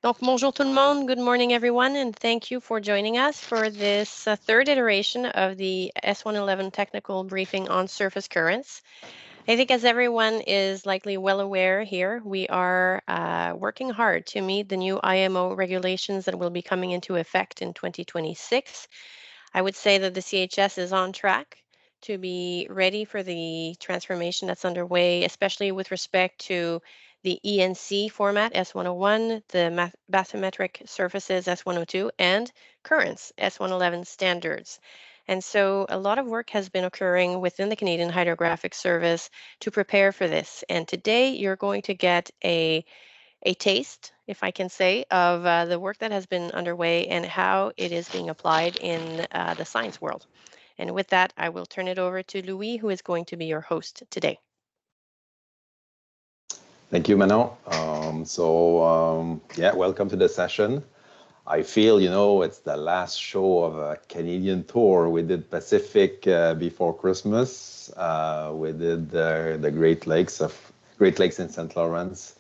Donc, bonjour tout le monde. Good morning, everyone, and thank you for joining us for this third iteration of the S111 technical briefing on surface currents. I think as everyone is likely well aware here, we are working hard to meet the new IMO regulations that will be coming into effect in 2026. I would say that the CHS is on track to be ready for the transformation that's underway, especially with respect to the ENC format S101, the bathymetric surfaces S102, and currents S111 standards. And so a lot of work has been occurring within the Canadian Hydrographic Service to prepare for this. And today you're going to get a taste, if I can say, of the work that has been underway and how it is being applied in the science world. And with that, I will turn it over to Louis, who is going to be your host today. Thank you, Manon. Yeah, welcome to the session. I feel, it's the last show of a Canadian tour. We did Pacific before Christmas. We did the Great Lakes in St. Lawrence,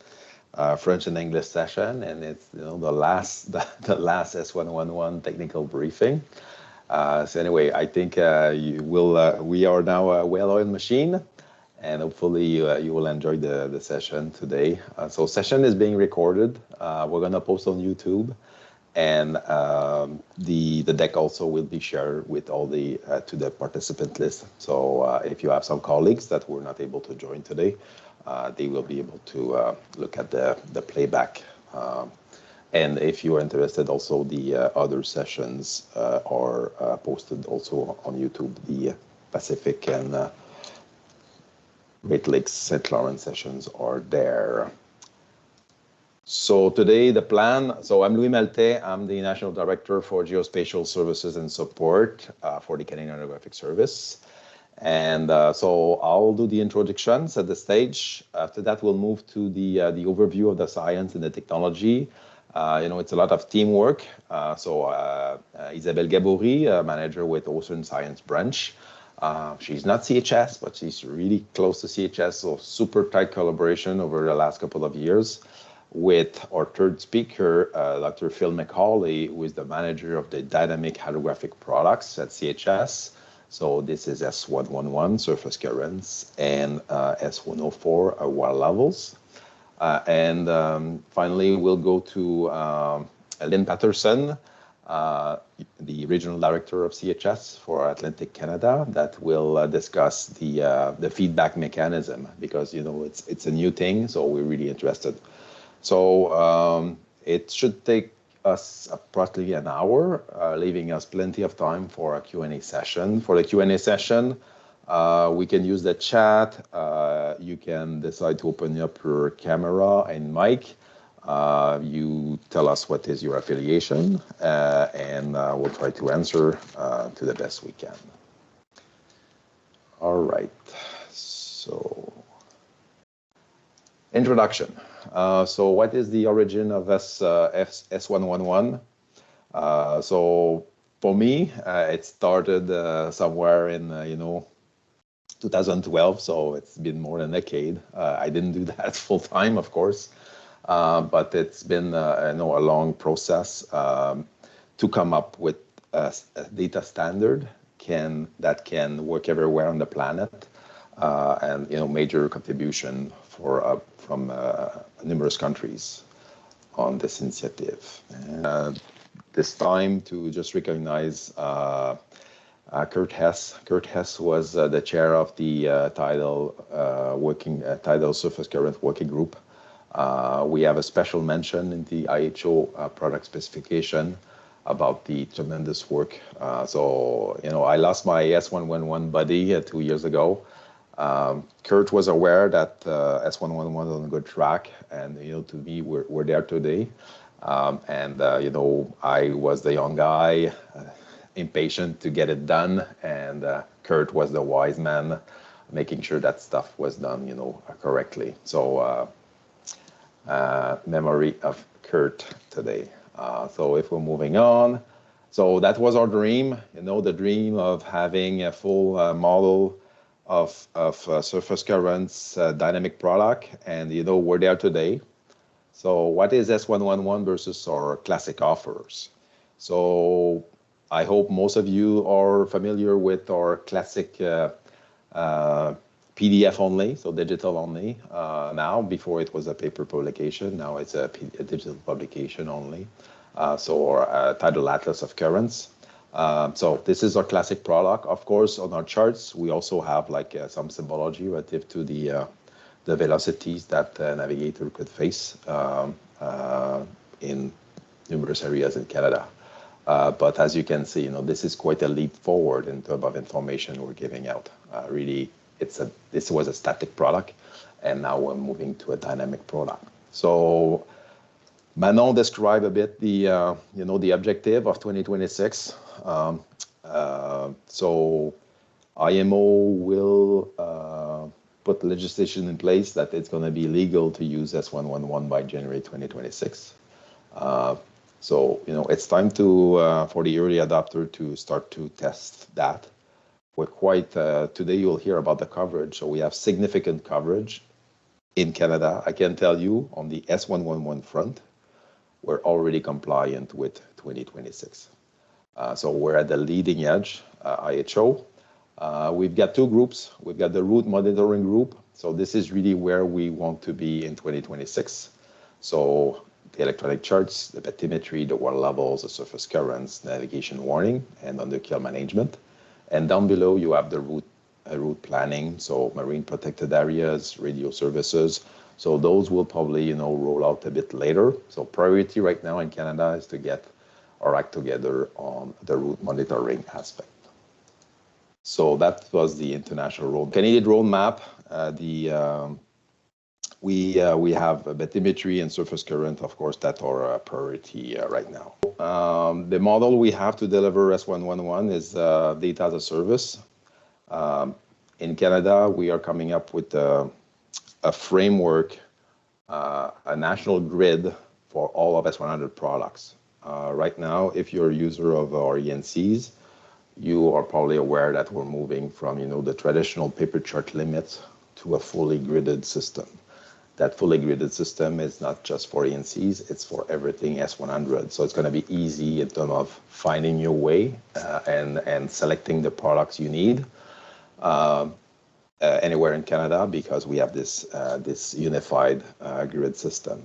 French and English session, and it's the last S111 technical briefing. So anyway, I think we are now a well-oiled machine. And hopefully you will enjoy the session today. So session is being recorded. We're going to post on YouTube, and the deck also will be shared with all to the participant list. So if you have some colleagues that were not able to join today, they will be able to look at the playback. And if you are interested, also the other sessions are posted also on YouTube. The Pacific and Great Lakes St. Lawrence sessions are there. So today the plan, so I'm Louis Maltais, I'm the National Director for Geospatial Services and Support for the Canadian Hydrographic Service. And so I'll do the introductions at this stage. After that, we'll move to the overview of the science and the technology. It's a lot of teamwork. Isabelle Gaboury, manager with Ocean Science Branch. She's not CHS, but she's really close to CHS, so super tight collaboration over the last couple of years with our third speaker, Dr. Phil MacAulay, who is the manager of the Dynamic Hydrographic Products at CHS. So this is S111, surface currents, and S104, water levels. And finally, we'll go to Lynn Patterson, the regional director of CHS for Atlantic Canada, that will discuss the feedback mechanism, because it's a new thing, so we're really interested. So it should take us approximately an hour, leaving us plenty of time for a Q&A session. For the Q&A session, we can use the chat. You can decide to open up your camera and mic. You tell us what is your affiliation, and we'll try to answer to the best we can. All right, so introduction. So what is the origin of S111? So for me, it started somewhere in 2012, so it's been more than a decade. I didn't do that full time, of course. But it's been a long process to come up with a data standard that can work everywhere on the planet, and major contribution from numerous countries on this initiative. And this time to just recognize Kurt Hess. Kurt Hess was the chair of the tidal surface current working group. We have a special mention in the IHO product specification about the tremendous work. I lost my S111 buddy 2 years ago. Kurt was aware that S111 was on a good track, and to me, we're there today. I was the young guy, impatient to get it done, and Kurt was the wise man, making sure that stuff was done, correctly. So. Memory of Kurt today. So if we're moving on, so that was our dream, the dream of having a full model of surface currents dynamic product, and we're there today. So what is S111 versus our classic offers? So I hope most of you are familiar with our classic PDF only, so digital only now. Before it was a paper publication, now it's a digital publication only. So our tidal atlas of currents. So this is our classic product. Of course, on our charts, we also have like some symbology relative to the velocities that navigator could face in numerous areas in Canada. But as you can see, you know, this is quite a leap forward in terms of information we're giving out. Really, this was a static product, and now we're moving to a dynamic product. So Manon described a bit the you know, the objective of 2026. So IMO will put legislation in place that it's going to be legal to use S111 by January 2026. So, you know, it's time to for the early adopter to start to test that. We're quite, today you'll hear about the coverage. So we have significant coverage in Canada. I can tell you on the S111 front, we're already compliant with 2026. So we're at the leading edge, IHO. We've got two groups. We've got the route monitoring group. So this is really where we want to be in 2026. So the electronic charts, the bathymetry, the water levels, the surface currents, navigation warning, and underkill management. And down below, you have the route planning, so marine protected areas, radio services. So those will probably, you know, roll out a bit later. So priority right now in Canada is to get our act together on the route monitoring aspect. So that was the international road. Canadian roadmap. We have bathymetry and surface current, of course, that are a priority right now. The model we have to deliver S111 is data as a service. In Canada, we are coming up with a framework, a national grid for all of S100 products. Right now, if you're a user of our ENCs, you are probably aware that we're moving from, you know, the traditional paper chart limits to a fully gridded system. That fully gridded system is not just for ENCs, it's for everything S100. So it's going to be easy in terms of finding your way and selecting the products you need anywhere in Canada, because we have this unified grid system.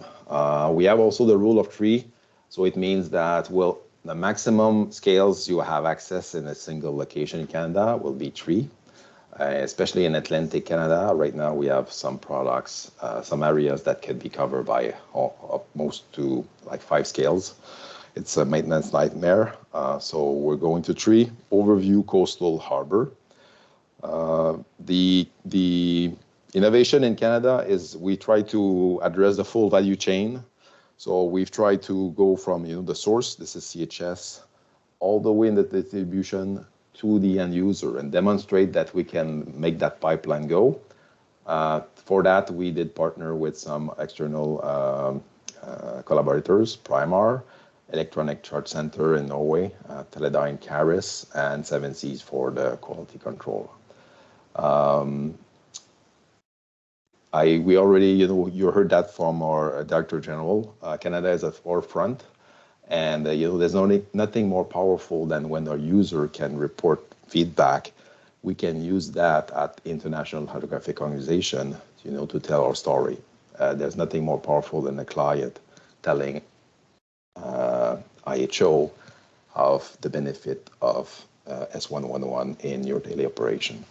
We have also the rule of three. So it means that, well, the maximum scales you have access in a single location in Canada will be 3. Especially in Atlantic Canada, right now we have some products, some areas that can be covered by most to like 5 scales. It's a maintenance nightmare. So we're going to 3, overview coastal harbor. The innovation in Canada is we try to address the full value chain. So we've tried to go from, you know, the source, this is CHS, all the way in the distribution to the end user and demonstrate that we can make that pipeline go. For that, we did partner with some external collaborators, Primar, Electronic Chart Center in Norway, Teledyne Caris, and 7 Seas for the quality control. We already, you know, you heard that from our Director General. Canada is at forefront. And you know, there's nothing more powerful than when a user can report feedback. We can use that at International Hydrographic Organization, you know, to tell our story. There's nothing more powerful than a client telling IHO of the benefit of S111 in your daily operation.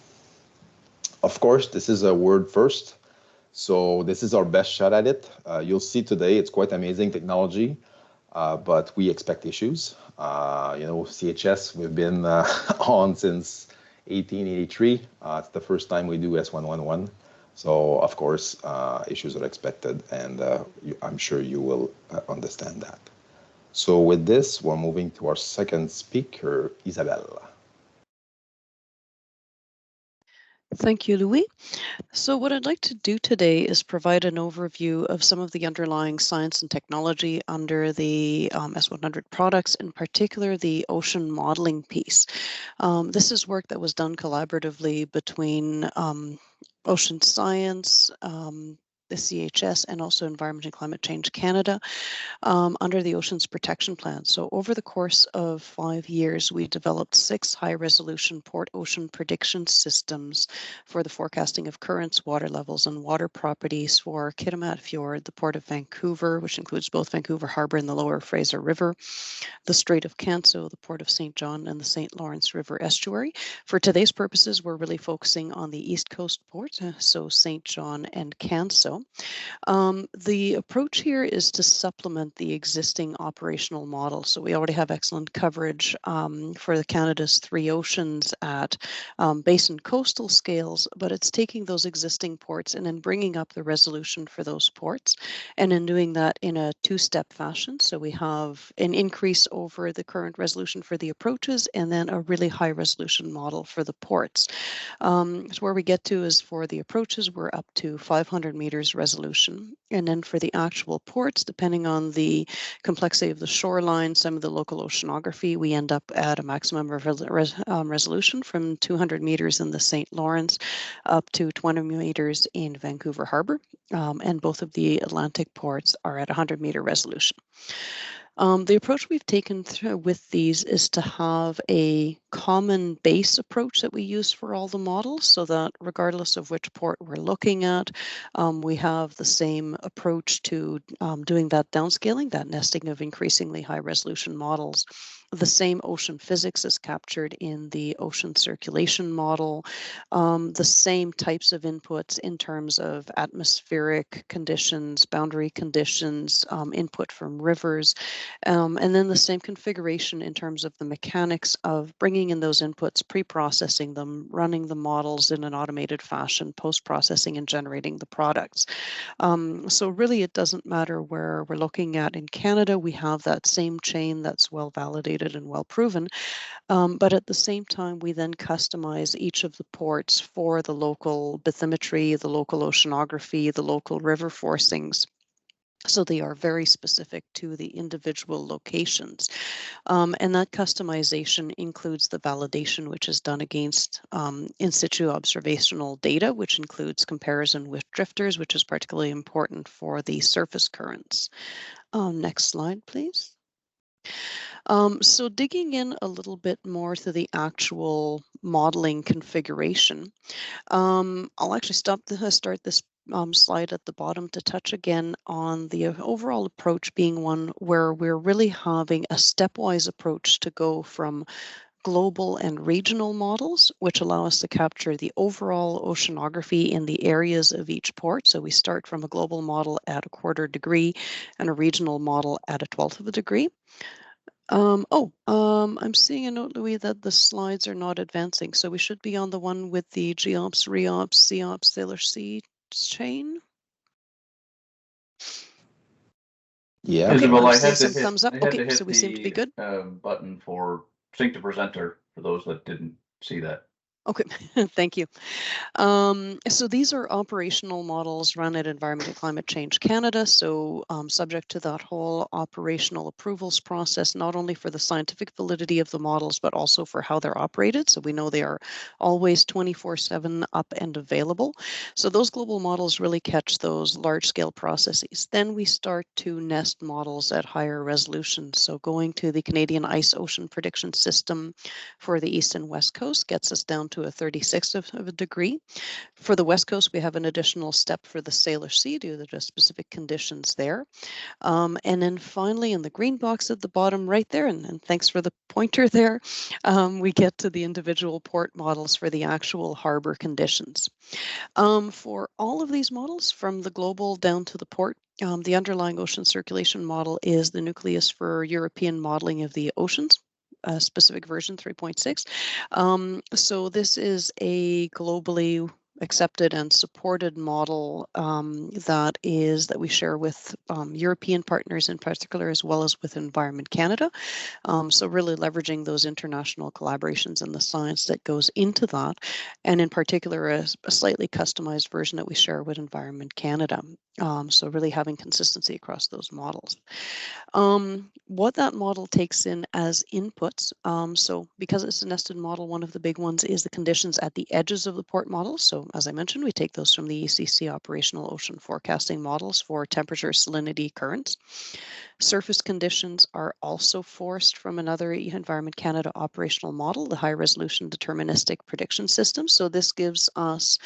Of course, this is a word first. So this is our best shot at it. You'll see today, it's quite amazing technology. But we expect issues. You know, CHS, we've been on since 1883. It's the first time we do S111. So, of course, issues are expected, and I'm sure you will understand that. So with this, we're moving to our second speaker, Isabelle. Thank you, Louis. So what I'd like to do today is provide an overview of some of the underlying science and technology under the S100 products, in particular the ocean modeling piece. This is work that was done collaboratively between ocean science, the CHS, and also Environment and Climate Change Canada under the Oceans Protection Plan. So over the course of 5 years, we developed 6 high-resolution port ocean prediction systems for the forecasting of currents, water levels, and water properties for Kitimat Fjord, the Port of Vancouver, which includes both Vancouver Harbour and the Lower Fraser River, the Strait of Canso, the Port of St. John, and the St. Lawrence River Estuary. For today's purposes, we're really focusing on the East Coast ports, so St. John and Canso. The approach here is to supplement the existing operational model. So we already have excellent coverage for Canada's 3 oceans at basin coastal scales, but it's taking those existing ports and then bringing up the resolution for those ports, and in doing that in a 2-step fashion. So we have an increase over the current resolution for the approaches, and then a really high resolution model for the ports. So where we get to is for the approaches, we're up to 500 meters resolution. And then for the actual ports, depending on the complexity of the shoreline, some of the local oceanography, we end up at a maximum resolution from 200 meters in the St. Lawrence up to 20 meters in Vancouver Harbour. And both of the Atlantic ports are at 100-meter resolution. The approach we've taken with these is to have a common base approach that we use for all the models, so that regardless of which port we're looking at, we have the same approach to doing that downscaling, that nesting of increasingly high resolution models. The same ocean physics is captured in the ocean circulation model, the same types of inputs in terms of atmospheric conditions, boundary conditions, input from rivers, and then the same configuration in terms of the mechanics of bringing in those inputs, pre-processing them, running the models in an automated fashion, post-processing and generating the products. So really it doesn't matter where we're looking at in Canada, we have that same chain that's well validated and well proven. But at the same time, we then customize each of the ports for the local bathymetry, the local oceanography, the local river forcings. So they are very specific to the individual locations. And that customization includes the validation, which is done against in situ observational data, which includes comparison with drifters, which is particularly important for the surface currents. Next slide, please. So digging in a little bit more to the actual modeling configuration, I'll actually start this slide at the bottom to touch again on the overall approach being one where we're really having a stepwise approach to go from global and regional models, which allow us to capture the overall oceanography in the areas of each port. So we start from a global model at 1/4 degree and a regional model at 1/12 of a degree. I'm seeing a note, Louis, that the slides are not advancing. So we should be on the one with the GOPS, REOPS, COPS, Sailor C chain. Yeah. Okay, Isabelle, I'm seeing some thumbs up. Okay, so we seem to be good. Button for sync to presenter for those that didn't see that. Okay, thank you. So these are operational models run at Environment and Climate Change Canada. So subject to that whole operational approvals process, not only for the scientific validity of the models, but also for how they're operated. So we know they are always 24/7 up and available. So those global models really catch those large scale processes. Then we start to nest models at higher resolution. So going to the Canadian Ice Ocean Prediction System for the East and West Coast gets us down to a 36th of a degree. For the West Coast, we have an additional step for the Sailor Sea due to the specific conditions there. And then finally, in the green box at the bottom right there, and thanks for the pointer there, we get to the individual port models for the actual harbor conditions. For all of these models, from the global down to the port, the underlying ocean circulation model is the nucleus for European modeling of the oceans. Specific version 3.6. So this is a globally accepted and supported model that we share with European partners in particular, as well as with Environment Canada. So really leveraging those international collaborations and the science that goes into that, and in particular a slightly customized version that we share with Environment Canada. So really having consistency across those models. What that model takes in as inputs, so because it's a nested model, one of the big ones is the conditions at the edges of the port model. So as I mentioned, we take those from the ECC operational ocean forecasting models for temperature, salinity, currents. Surface conditions are also forced from another Environment Canada operational model, the high resolution deterministic prediction system. So this gives us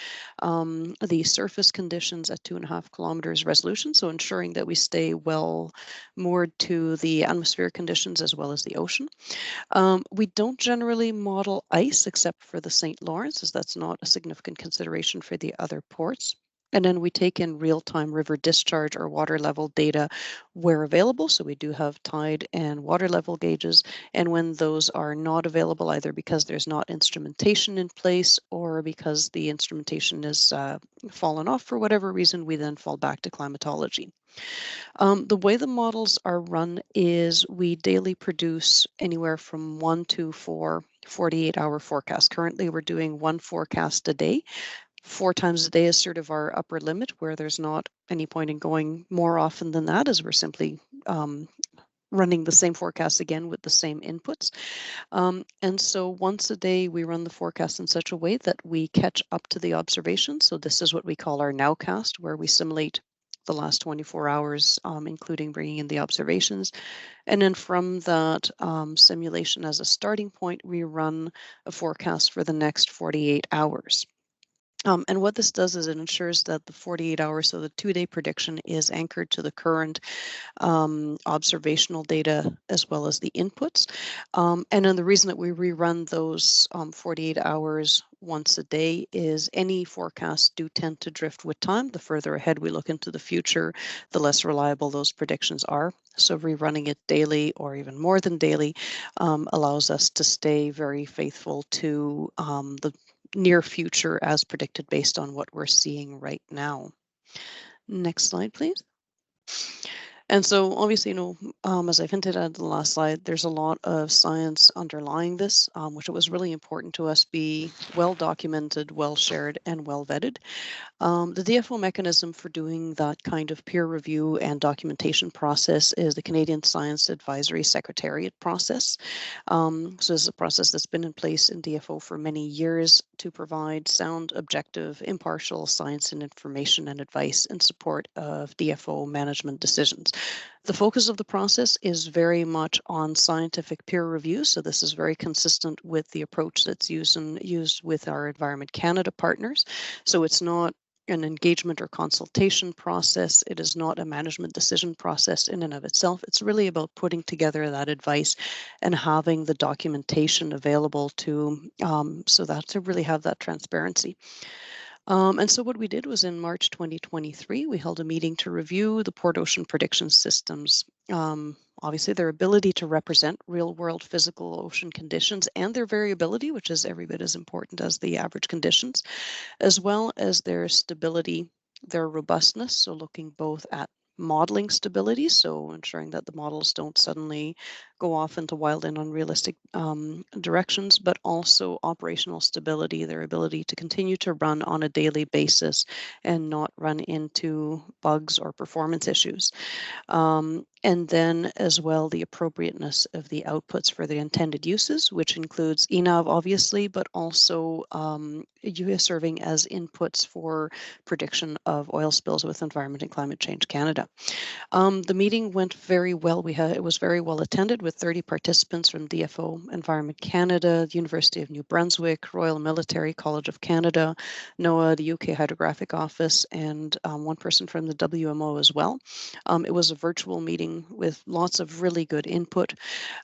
the surface conditions at 2.5 kilometers resolution, so ensuring that we stay well moored to the atmospheric conditions as well as the ocean. We don't generally model ice except for the St. Lawrence, as that's not a significant consideration for the other ports. And then we take in real-time river discharge or water level data where available. So we do have tide and water level gauges. And when those are not available, either because there's not instrumentation in place or because the instrumentation is fallen off for whatever reason, we then fall back to climatology. The way the models are run is we daily produce anywhere from 1 to 4 48-hour forecasts. Currently, we're doing 1 forecast a day. 4 times a day is sort of our upper limit, where there's not any point in going more often than that, as we're simply running the same forecast again with the same inputs. And so once a day, we run the forecast in such a way that we catch up to the observations. So this is what we call our nowcast, where we simulate the last 24 hours, including bringing in the observations. And then from that simulation as a starting point, we run a forecast for the next 48 hours. And what this does is it ensures that the 48 hours, so the 2-day prediction, is anchored to the current observational data as well as the inputs. And then the reason that we rerun those 48 hours once a day is any forecasts do tend to drift with time. The further ahead we look into the future, the less reliable those predictions are. So rerunning it daily or even more than daily allows us to stay very faithful to the near future as predicted based on what we're seeing right now. Next slide, please. And so obviously, as I've hinted at the last slide, there's a lot of science underlying this, which it was really important to us be well documented, well shared, and well vetted. The DFO mechanism for doing that kind of peer review and documentation process is the Canadian Science Advisory Secretariat process. So this is a process that's been in place in DFO for many years to provide sound, objective, impartial science and information and advice in support of DFO management decisions. The focus of the process is very much on scientific peer review. So this is very consistent with the approach that's used with our Environment Canada partners. So it's not an engagement or consultation process. It is not a management decision process in and of itself. It's really about putting together that advice and having the documentation available to really have that transparency. And so what we did was in March 2023, we held a meeting to review the port ocean prediction systems. Obviously, their ability to represent real-world physical ocean conditions and their variability, which is every bit as important as the average conditions, as well as their stability, their robustness, so looking both at modeling stability, so ensuring that the models don't suddenly go off into wild and unrealistic directions, but also operational stability, their ability to continue to run on a daily basis and not run into bugs or performance issues. And then as well, the appropriateness of the outputs for the intended uses, which includes ENAV, obviously, but also serving as inputs for prediction of oil spills with Environment and Climate Change Canada. The meeting went very well. It was very well attended with 30 participants from DFO, Environment Canada, the University of New Brunswick, Royal Military College of Canada, NOAA, the UK Hydrographic Office, and one person from the WMO as well. It was a virtual meeting with lots of really good input.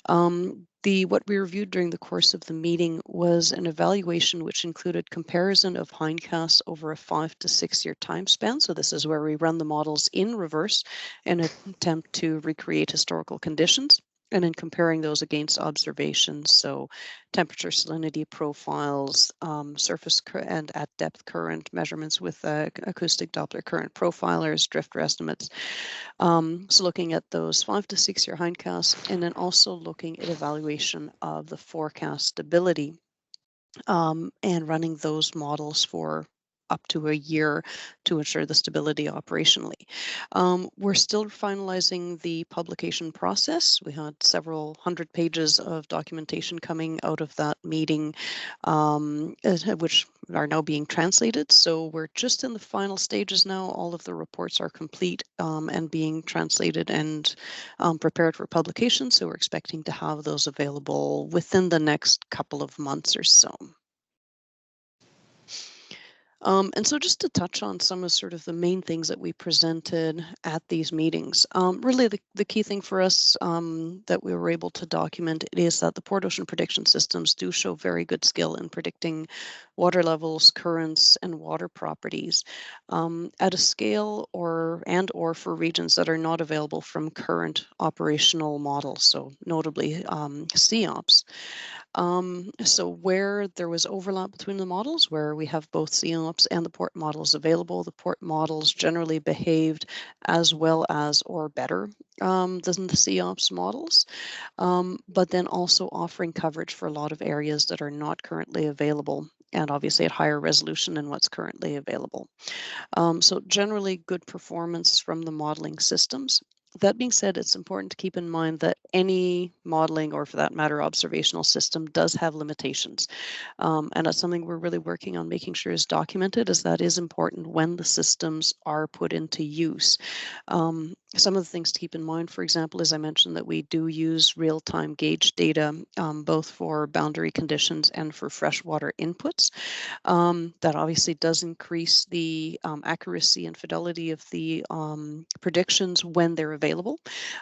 What we reviewed during the course of the meeting was an evaluation which included comparison of hindcasts over a 5 to 6 year time span. So this is where we run the models in reverse and attempt to recreate historical conditions, and then comparing those against observations. So temperature, salinity profiles, surface and at depth current measurements with acoustic Doppler current profilers, drifter estimates. So looking at those 5 to 6 year hindcasts, and then also looking at evaluation of the forecast stability and running those models for up to a year to ensure the stability operationally. We're still finalizing the publication process. We had several hundred pages of documentation coming out of that meeting, which are now being translated. So we're just in the final stages now. All of the reports are complete and being translated and prepared for publication. So we're expecting to have those available within the next couple of months or so. And so just to touch on some of sort of the main things that we presented at these meetings, really the key thing for us that we were able to document is that the port ocean prediction systems do show very good skill in predicting water levels, currents, and water properties at a scale or for regions that are not available from current operational models, so notably COPS. So where there was overlap between the models, where we have both COPS and the port models available, the port models generally behaved as well as or better than the COPS models, but then also offering coverage for a lot of areas that are not currently available and obviously at higher resolution than what's currently available. So generally good performance from the modeling systems. That being said, it's important to keep in mind that any modeling, or for that matter, observational system, does have limitations. And that's something we're really working on making sure is documented, as that is important when the systems are put into use. Some of the things to keep in mind, for example, as I mentioned, that we do use real-time gauge data, both for boundary conditions and for freshwater inputs. That obviously does increase the accuracy and fidelity of the predictions when they're available.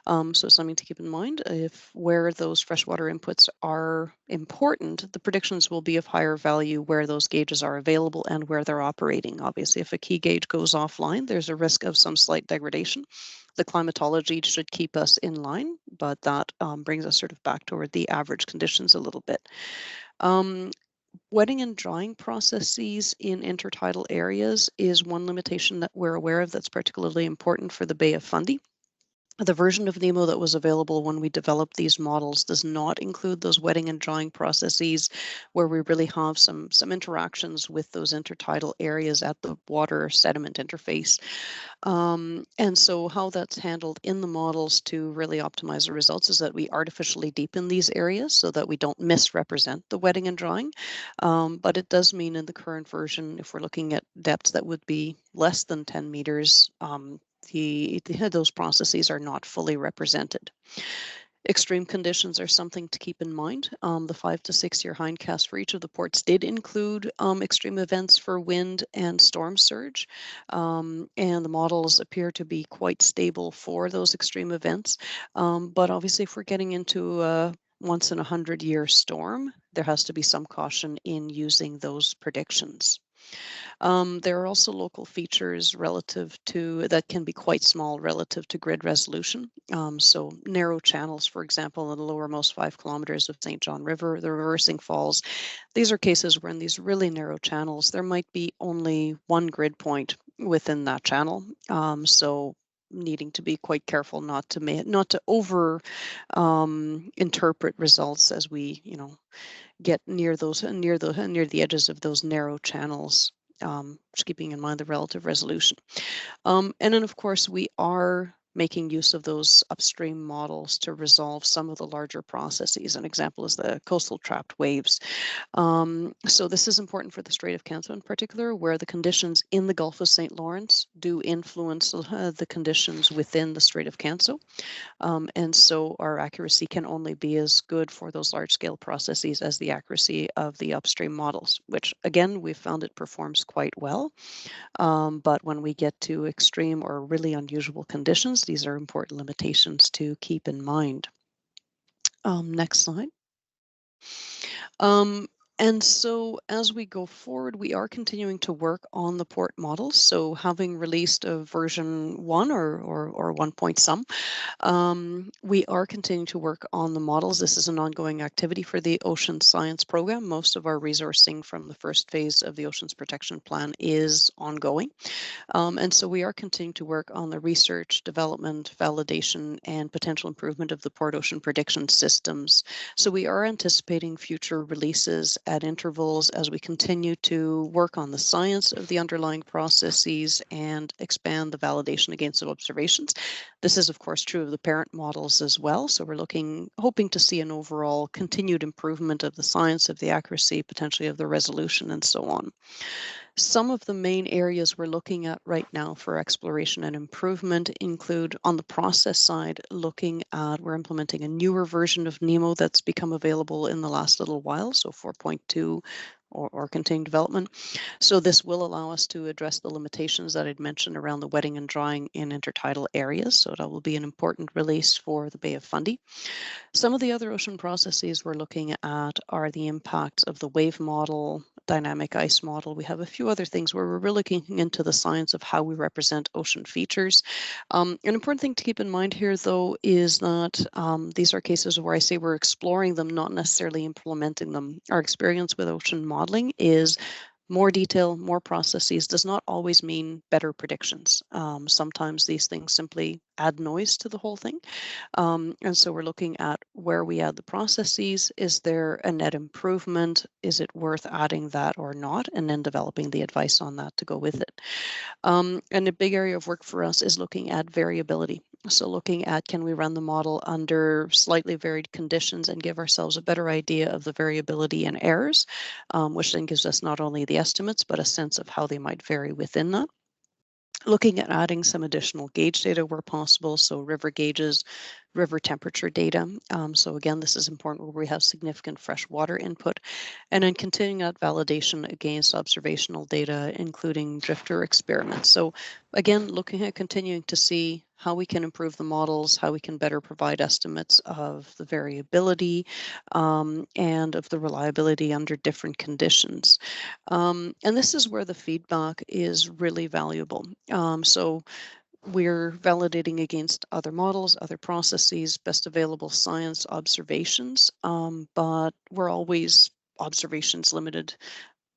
So something to keep in mind, where those freshwater inputs are important, the predictions will be of higher value where those gauges are available and where they're operating. Obviously, if a key gauge goes offline, there's a risk of some slight degradation. The climatology should keep us in line, but that brings us sort of back toward the average conditions a little bit. Wetting and drying processes in intertidal areas is one limitation that we're aware of that's particularly important for the Bay of Fundy. The version of NEMO that was available when we developed these models does not include those wetting and drying processes where we really have some interactions with those intertidal areas at the water sediment interface. And so how that's handled in the models to really optimize the results is that we artificially deepen these areas so that we don't misrepresent the wetting and drying. But it does mean in the current version, if we're looking at depths that would be less than 10 meters, those processes are not fully represented. Extreme conditions are something to keep in mind. The 5 to 6 year hindcast for each of the ports did include extreme events for wind and storm surge, and the models appear to be quite stable for those extreme events. But obviously, if we're getting into a once in 100-year storm, there has to be some caution in using those predictions. There are also local features that can be quite small relative to grid resolution. So narrow channels, for example, in the lowermost 5 kilometers of St. John River, the reversing falls. These are cases where in these really narrow channels, there might be only one grid point within that channel. So needing to be quite careful not to over interpret results as we, get near the edges of those narrow channels. Just keeping in mind the relative resolution. And then, of course, we are making use of those upstream models to resolve some of the larger processes. An example is the coastal trapped waves. So this is important for the Strait of Canso in particular, where the conditions in the Gulf of St. Lawrence do influence the conditions within the Strait of Canso. And so our accuracy can only be as good for those large-scale processes as the accuracy of the upstream models, which, again, we've found it performs quite well. But when we get to extreme or really unusual conditions, these are important limitations to keep in mind. Next slide. And so as we go forward, we are continuing to work on the port models. So having released a version 1 or 1 point some, we are continuing to work on the models. This is an ongoing activity for the Ocean Science Program. Most of our resourcing from the first phase of the Oceans Protection Plan is ongoing. And so we are continuing to work on the research, development, validation, and potential improvement of the port ocean prediction systems. So we are anticipating future releases at intervals as we continue to work on the science of the underlying processes and expand the validation against observations. This is, of course, true of the parent models as well. So we're hoping to see an overall continued improvement of the science, of the accuracy, potentially of the resolution, and so on. Some of the main areas we're looking at right now for exploration and improvement include, on the process side, we're implementing a newer version of NEMO that's become available in the last little while, so 4.2 or continuing development. So this will allow us to address the limitations that I'd mentioned around the wetting and drying in intertidal areas. So that will be an important release for the Bay of Fundy. Some of the other ocean processes we're looking at are the impacts of the wave model, dynamic ice model. We have a few other things where we're really looking into the science of how we represent ocean features. An important thing to keep in mind here, though, is that these are cases where I say we're exploring them, not necessarily implementing them. Our experience with ocean modeling is more detail, more processes does not always mean better predictions. Sometimes these things simply add noise to the whole thing. And so we're looking at where we add the processes. Is there a net improvement? Is it worth adding that or not? And then developing the advice on that to go with it. And a big area of work for us is looking at variability. So looking at, can we run the model under slightly varied conditions and give ourselves a better idea of the variability and errors, which then gives us not only the estimates, but a sense of how they might vary within that. Looking at adding some additional gauge data where possible, so river gauges, river temperature data. So again, this is important where we have significant freshwater input, and then continuing that validation against observational data, including drifter experiments. So again, looking at continuing to see how we can improve the models, how we can better provide estimates of the variability and of the reliability under different conditions. And this is where the feedback is really valuable. So we're validating against other models, other processes, best available science observations, but we're always observations limited.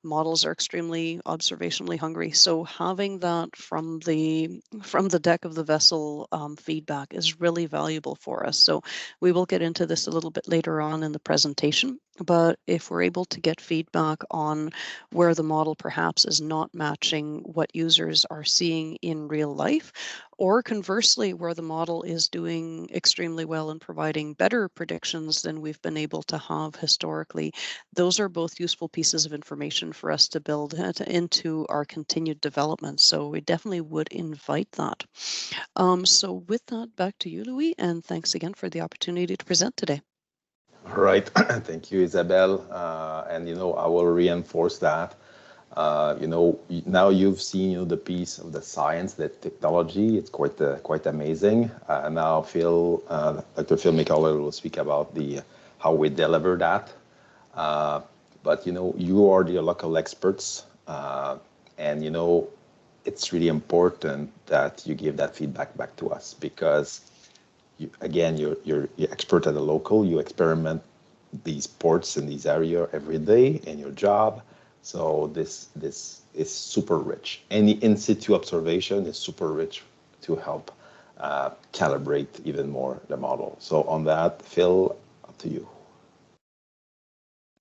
Models are extremely observationally hungry. So having that from the deck of the vessel feedback is really valuable for us. So we will get into this a little bit later on in the presentation. But if we're able to get feedback on where the model perhaps is not matching what users are seeing in real life, or conversely, where the model is doing extremely well and providing better predictions than we've been able to have historically, those are both useful pieces of information for us to build into our continued development. So we definitely would invite that. So with that, back to you, Louis, and thanks again for the opportunity to present today. All right. Thank you, Isabelle. And, I will reinforce that. Now you've seen, the piece of the science, the technology. It's quite amazing. Now Dr. Phil MacAulay will speak about how we deliver that. But, you are the local experts. And, it's really important that you give that feedback back to us because you're expert at the local. You experiment these ports in these areas every day in your job. So this is super rich. Any in situ observation is super rich to help calibrate even more the model. So on that, Phil, up to you.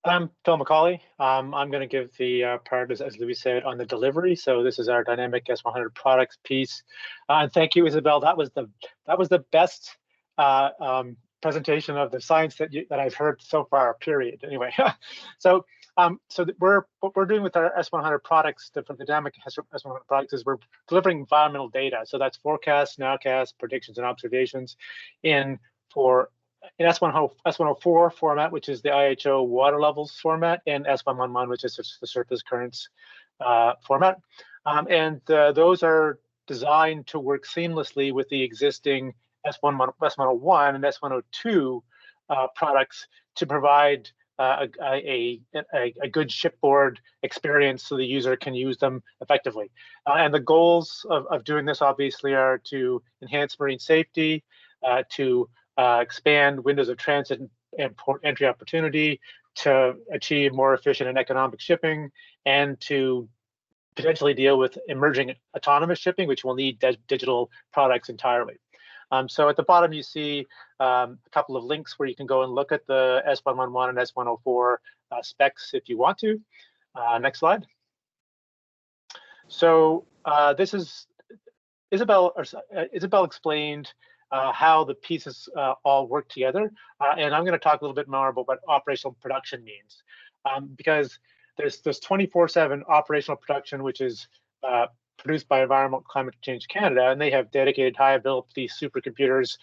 I'm Phil MacAulay. I'm going to give the part, as Louis said, on the delivery. So this is our dynamic S100 products piece. And thank you, Isabelle. That was the best presentation of the science that I've heard so far. Period. Anyway, so what we're doing with our S100 products, the dynamic S100 products, is we're delivering environmental data. So that's forecasts, nowcasts, predictions, and observations in S104 format, which is the IHO water levels format, and S111, which is the surface currents format. Those are designed to work seamlessly with the existing S101 and S102 products to provide a good shipboard experience so the user can use them effectively. And the goals of doing this obviously are to enhance marine safety, to expand windows of transit and port entry opportunity, to achieve more efficient and economic shipping, and to potentially deal with emerging autonomous shipping, which will need digital products entirely. So at the bottom, you see a couple of links where you can go and look at the S111 and S104 specs if you want to. Next slide. So this is Isabelle explained how the pieces all work together, and I'm going to talk a little bit more about what operational production means, because there's 24/7 operational production, which is produced by Environmental Climate Change Canada, and they have dedicated high availability supercomputers,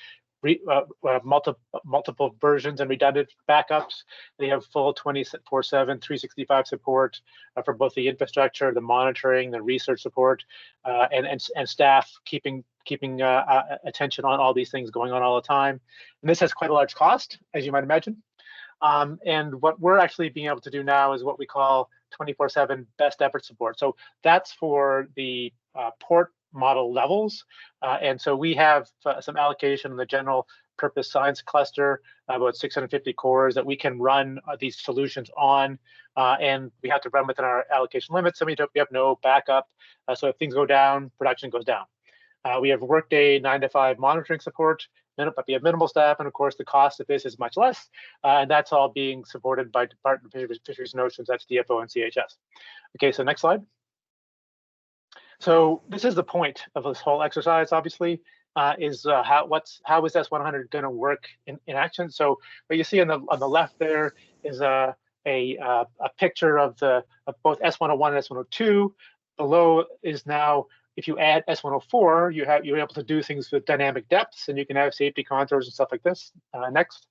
multiple versions and redundant backups. They have full 24/7, 365 support for both the infrastructure, the monitoring, the research support, and staff keeping attention on all these things going on all the time. And this has quite a large cost, as you might imagine. And what we're actually being able to do now is what we call 24/7 best effort support. So that's for the port model levels. And so we have some allocation in the general purpose science cluster, about 650 cores that we can run these solutions on. And we have to run within our allocation limits. So we have no backup. So if things go down, production goes down. We have workday 9 to 5 monitoring support, but we have minimal staff, and of course the cost of this is much less, and that's all being supported by Department of Fisheries and Oceans, that's DFO and CHS. Okay, so next slide. So this is the point of this whole exercise, obviously, is how is S100 going to work in action? So what you see on the left there is a picture of both S101 and S102. Below is now, if you add S104, you're able to do things with dynamic depths, and you can have safety contours and stuff like this. Next.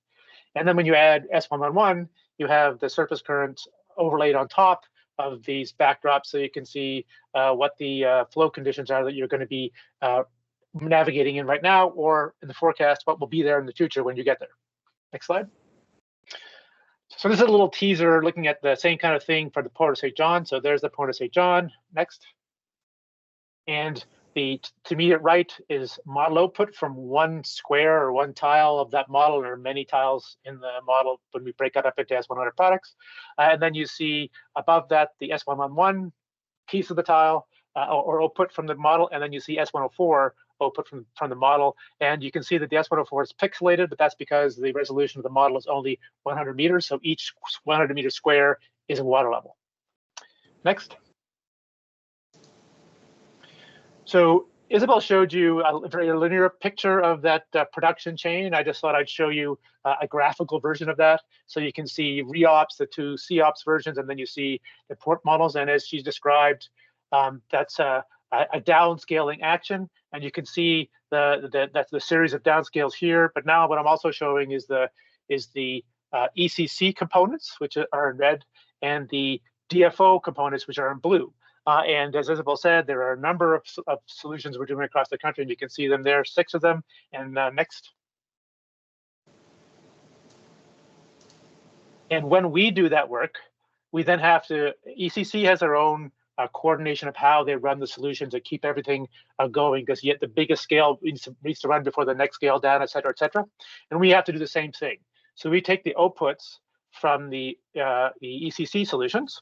And then when you add S111, you have the surface current overlaid on top of these backdrops, so you can see what the flow conditions are that you're going to be navigating in right now, or in the forecast, what will be there in the future when you get there. Next slide. So this is a little teaser looking at the same kind of thing for the Port of St. John. So there's the Port of St. John. Next. And the immediate right is model output from one square or one tile of that model. There are many tiles in the model when we break that up into S100 products. And then you see above that the S111 piece of the tile or output from the model. And then you see S104 output from the model. And you can see that the S104 is pixelated, but that's because the resolution of the model is only 100 meters. So each 100 meter square is a water level. Next. So Isabelle showed you a very linear picture of that production chain. I just thought I'd show you a graphical version of that. So you can see reops, the two COPS versions, and then you see the port models. And as she's described, that's a downscaling action. And you can see that's the series of downscales here. But now what I'm also showing is the ECC components, which are in red, and the DFO components, which are in blue. And as Isabelle said, there are a number of solutions we're doing across the country, and you can see them there, 6 of them. And next. And when we do that work, we then have to, ECC has their own coordination of how they run the solutions to keep everything going, because yet the biggest scale needs to run before the next scale down, et cetera, et cetera. And we have to do the same thing. So we take the outputs from the ECC solutions,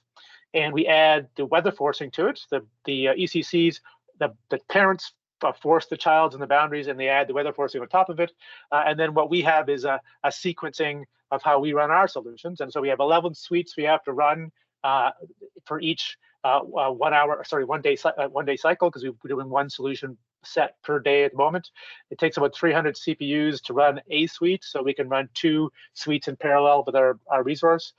and we add the weather forcing to it. The ECCs, the parents force the child in the boundaries, and they add the weather forcing on top of it. And then what we have is a sequencing of how we run our solutions. And so we have 11 suites we have to run for each 1 day cycle, because we're doing one solution set per day at the moment. It takes about 300 CPUs to run a suite, so we can run 2 suites in parallel with our resource.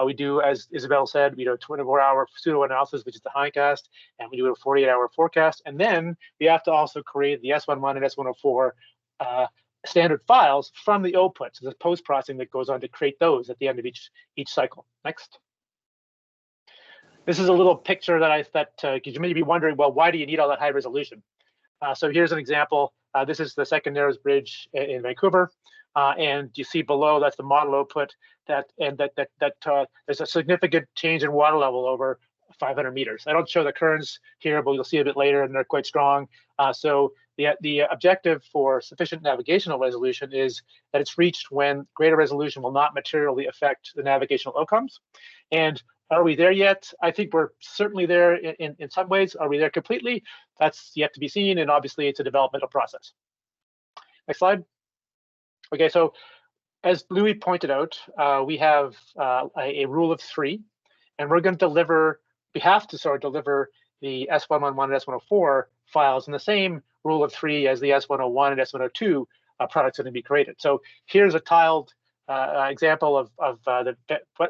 We do, as Isabelle said, we do a 24-hour pseudo analysis, which is the hindcast, and we do a 48-hour forecast. And then we have to also create the S11 and S104 standard files from the outputs. So there's post-processing that goes on to create those at the end of each cycle. Next. This is a little picture that you may be wondering, well, why do you need all that high resolution? So here's an example. This is the second narrowest bridge in Vancouver, and you see below that's the model output. There's a significant change in water level over 500 meters. I don't show the currents here, but you'll see a bit later, and they're quite strong. So the objective for sufficient navigational resolution is that it's reached when greater resolution will not materially affect the navigational outcomes. And are we there yet? I think we're certainly there in some ways. Are we there completely? That's yet to be seen, and obviously it's a developmental process. Next slide. Okay, so as Louis pointed out, we have a rule of 3, and we're going to deliver, we have to sort of deliver the S111 and S104 files in the same rule of 3 as the S101 and S102 products that are going to be created. So here's a tiled example of the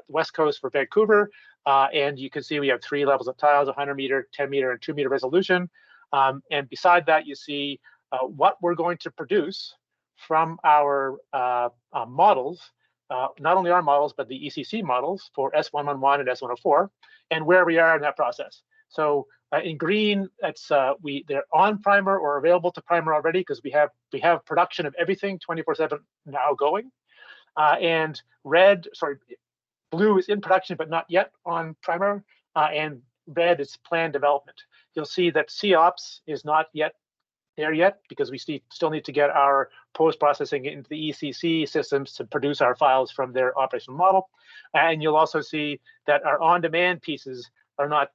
West Coast for Vancouver, and you can see we have 3 levels of tiles, 100 meter, 10 meter, and 2 meter resolution. And beside that, you see what we're going to produce from our models, not only our models, but the ECC models for S111 and S104, and where we are in that process. So in green, that's they're on primer or available to primer already, because we have production of everything 24/7 now going. And blue is in production but not yet on primer, and red is planned development. You'll see that COPS is not yet there yet, because we still need to get our post-processing into the ECC systems to produce our files from their operational model. And you'll also see that our on-demand pieces are not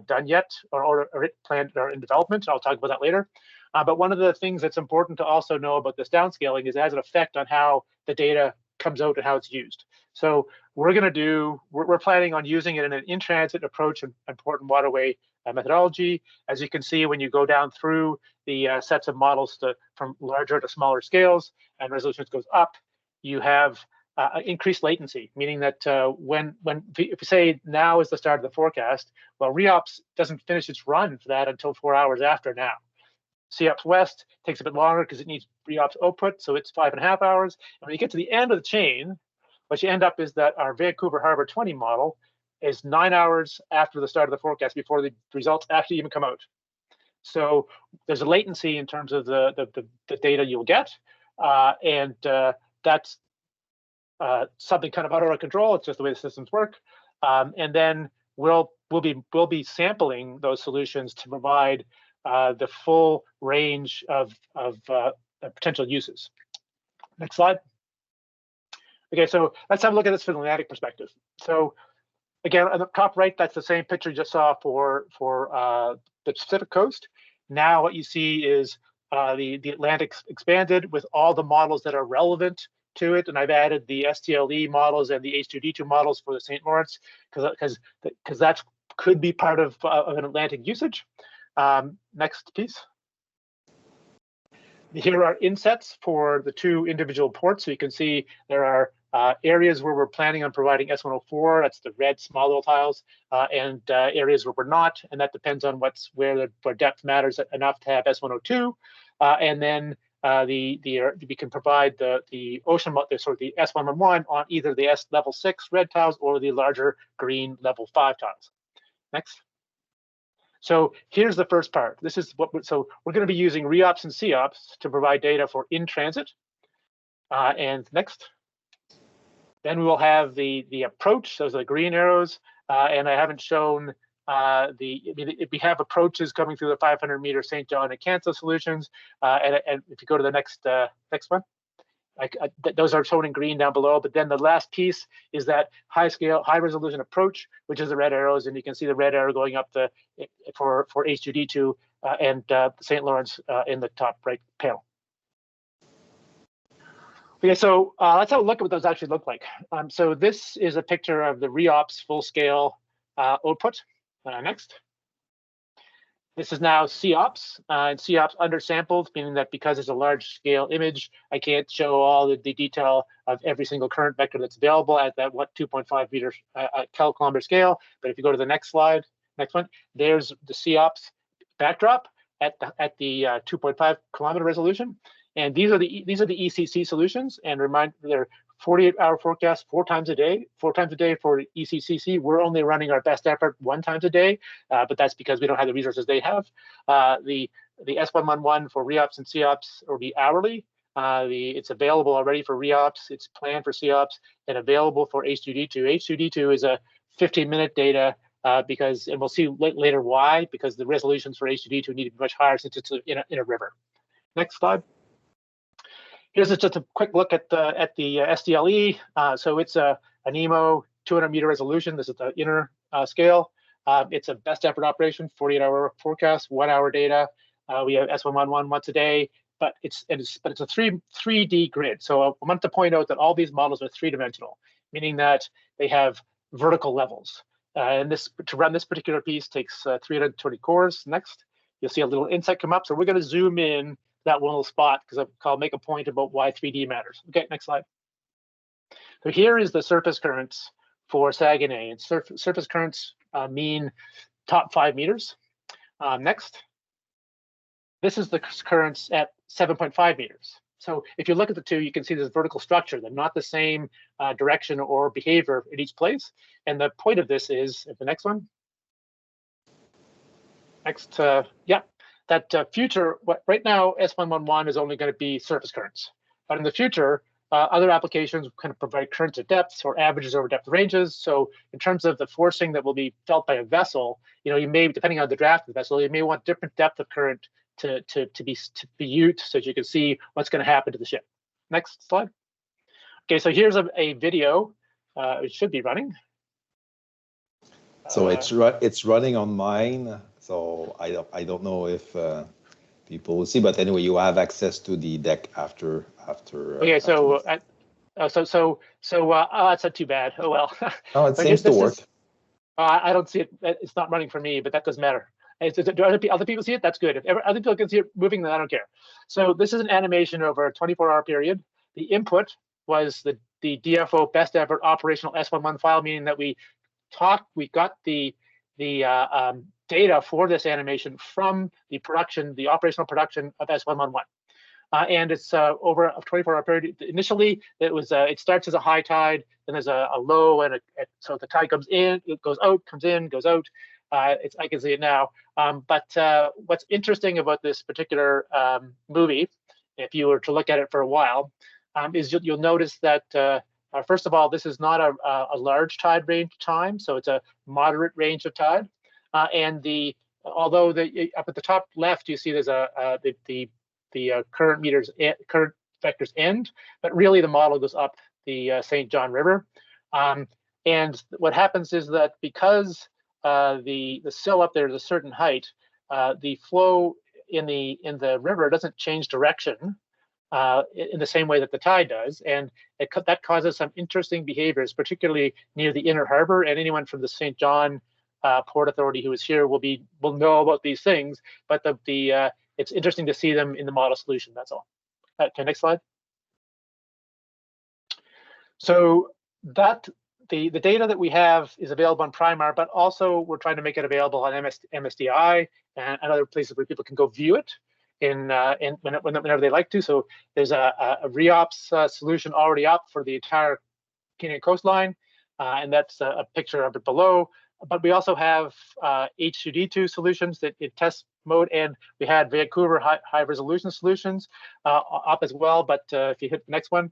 done yet, or planned or in development. I'll talk about that later. But one of the things that's important to also know about this downscaling is it has an effect on how the data comes out and how it's used. So we're planning on using it in an in-transit approach and important waterway methodology. As you can see, when you go down through the sets of models from larger to smaller scales and resolutions goes up, you have increased latency, meaning that if we say now is the start of the forecast, well, REOPS doesn't finish its run for that until 4 hours after now. COPS West takes a bit longer because it needs REOPS output, so it's 5.5 hours. And when you get to the end of the chain, what you end up is that our Vancouver Harbor 20 model is 9 hours after the start of the forecast before the results actually even come out. So there's a latency in terms of the data you'll get, and that's something kind of out of our control. It's just the way the systems work. And then we'll be sampling those solutions to provide the full range of potential uses. Next slide. Okay, so let's have a look at this from the Atlantic perspective. So again, on the top right, that's the same picture you just saw for the Pacific coast. Now what you see is the Atlantic expanded with all the models that are relevant to it, and I've added the STLE models and the H2D2 models for the St. Lawrence because that could be part of an Atlantic usage. Next piece. Here are insets for the 2 individual ports. So you can see there are areas where we're planning on providing S104, that's the red small little tiles, and areas where we're not, and that depends on where depth matters enough to have S102. And then we can provide the ocean, sort of the S111 on either the level 6 red tiles or the larger green level 5 tiles. Next. So here's the first part. So we're going to be using REOPS and COPS to provide data for in-transit. And next. Then we will have the approach, those are the green arrows, and I haven't shown we have approaches coming through the 500-meter St. John and Canso solutions, and if you go to the next one, those are shown in green down below. But then the last piece is that high resolution approach, which is the red arrows, and you can see the red arrow going up for H2D2 and the St. Lawrence in the top right panel. Okay, so let's have a look at what those actually look like. So this is a picture of the REOPS full-scale output. Next. This is now COPS, and COPS undersampled, meaning that because it's a large-scale image, I can't show all the detail of every single current vector that's available at that 2.5 meter kilokilometer scale. But if you go to the next slide, next one, there's the COPS backdrop at the 2.5 kilometer resolution. And these are the ECC solutions, and they're 48-hour forecast 4 times a day. 4 times a day for ECCC. We're only running our best effort 1 time a day, but that's because we don't have the resources they have. The S111 for REOPS and COPS will be hourly. It's available already for REOPS. It's planned for COPS and available for H2D2. H2D2 is a 15-minute data because, and we'll see later why, because the resolutions for H2D2 need to be much higher since it's in a river. Next slide. Here's just a quick look at the STLE. So it's an EMO 200-meter resolution. This is the inner scale. It's a best effort operation, 48-hour forecast, 1 hour data. We have S111 once a day, but it's a 3D grid. So I want to point out that all these models are 3-dimensional, meaning that they have vertical levels. And to run this particular piece takes 320 cores. Next, you'll see a little insight come up. So we're going to zoom in that one little spot because I'll make a point about why 3D matters. Okay, next slide. So here is the surface currents for Saguenay, and surface currents mean top 5 meters. Next, this is the currents at 7.5 meters. So if you look at the two, you can see this vertical structure. They're not the same direction or behavior in each place. And the point of this is, the next one. Next, yeah, that future, right now, S111 is only going to be surface currents. But in the future, other applications can provide currents at depths or averages over depth ranges. So in terms of the forcing that will be felt by a vessel, you may, depending on the draft of the vessel, you may want different depth of current to be used so that you can see what's going to happen to the ship. Next slide. Okay, so here's a video. It should be running. So it's running on mine. So I don't know if people will see, but anyway, you have access to the deck after. Okay, so that's not too bad. Oh well. No, it seems to work. I don't see it. It's not running for me, but that doesn't matter. Do other people see it? That's good. If other people can see it moving, then I don't care. So this is an animation over a 24-hour period. The input was the DFO best ever operational S11 file, meaning that we got the data for this animation from the operational production of S111. And it's over a 24-hour period. Initially, it starts as a high tide, then there's a low, and so the tide comes in, it goes out, comes in, goes out. I can see it now. But what's interesting about this particular movie, if you were to look at it for a while, is you'll notice that first of all, this is not a large tide range time, so it's a moderate range of tide. And although up at the top left, you see there's the current vectors end, but really the model goes up the St. John River. And what happens is that because the sill up there is a certain height, the flow in the river doesn't change direction in the same way that the tide does, and that causes some interesting behaviors, particularly near the inner harbor. And anyone from the St. John Port Authority who is here will know about these things. But it's interesting to see them in the model solution. That's all. Okay, next slide. So the data that we have is available on Primar, but also we're trying to make it available on MSDI and other places where people can go view it whenever they like to. So there's a REOPS solution already up for the entire Canadian coastline, and that's a picture of it below. But we also have H2D2 solutions that in test mode, and we had Vancouver high resolution solutions up as well. But if you hit the next one,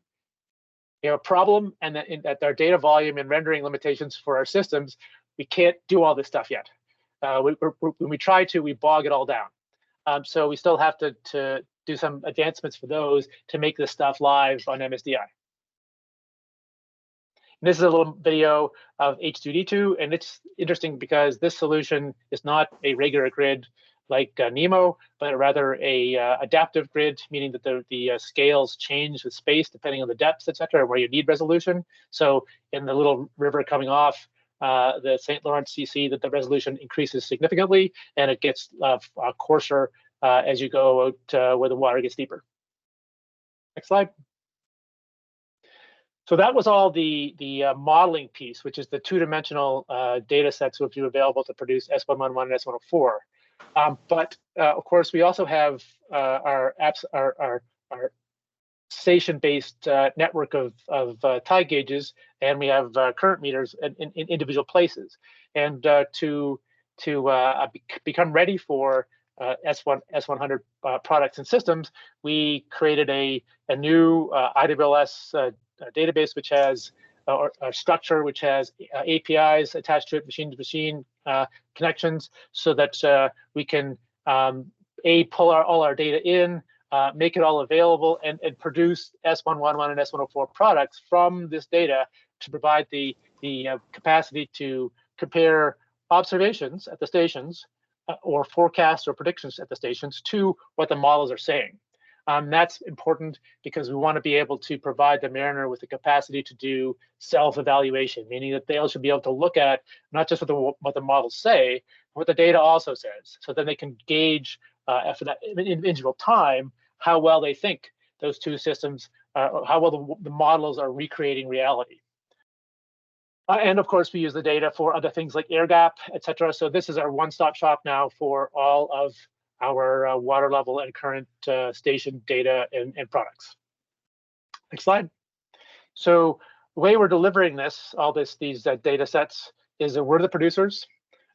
you have a problem, and that our data volume and rendering limitations for our systems, we can't do all this stuff yet. When we try to, we bog it all down. So we still have to do some advancements for those to make this stuff live on MSDI. And this is a little video of H2D2, and it's interesting because this solution is not a regular grid like NEMO, but rather a adaptive grid, meaning that the scales change with space depending on the depths, et cetera, where you need resolution. So in the little river coming off the St. Lawrence, you see that the resolution increases significantly, and it gets coarser as you go out where the water gets deeper. Next slide. So that was all the modeling piece, which is the two-dimensional data sets which are available to produce S111 and S104. But of course, we also have our station-based network of tide gauges, and we have current meters in individual places. And to become ready for S100 products and systems, we created a new IWLS database, which has a structure which has APIs attached to it, machine-to-machine connections, so that we can pull all our data in, make it all available, and produce S111 and S104 products from this data to provide the capacity to compare observations at the stations or forecasts or predictions at the stations to what the models are saying. That's important because we want to be able to provide the mariner with the capacity to do self-evaluation, meaning that they should be able to look at not just what the models say, but what the data also says. So then they can gauge for that individual time how well they think those two systems, how well the models are recreating reality. And of course, we use the data for other things like air gap, et cetera. So this is our one-stop shop now for all of our water level and current station data and products. Next slide. So the way we're delivering this, these data sets, is that we're the producers.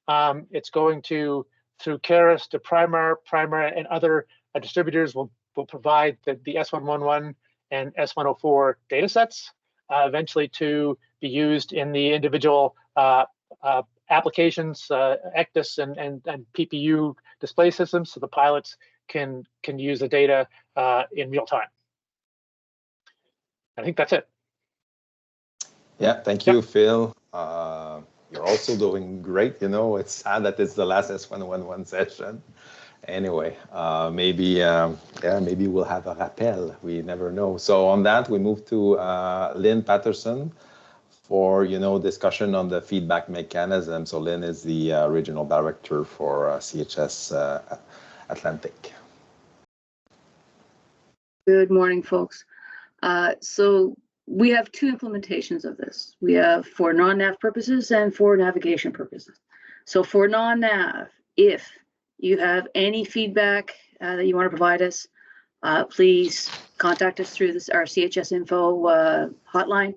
It's going through Keras to Primar, and other distributors will provide the S111 and S104 data sets, eventually to be used in the individual applications, ECDIS and PPU display systems, so the pilots can use the data in real time. I think that's it. Yeah, thank you, Phil. You're also doing great. You know, it's sad that it's the last S111 session. Anyway, maybe we'll have a rappel. We never know. So on that, we move to Lynn Patterson for discussion on the feedback mechanism. So Lynn is the regional director for CHS Atlantic. Good morning, folks. So we have two implementations of this. We have for non-nav purposes and for navigation purposes. So for non-nav, if you have any feedback that you want to provide us, please contact us through our CHS info hotline.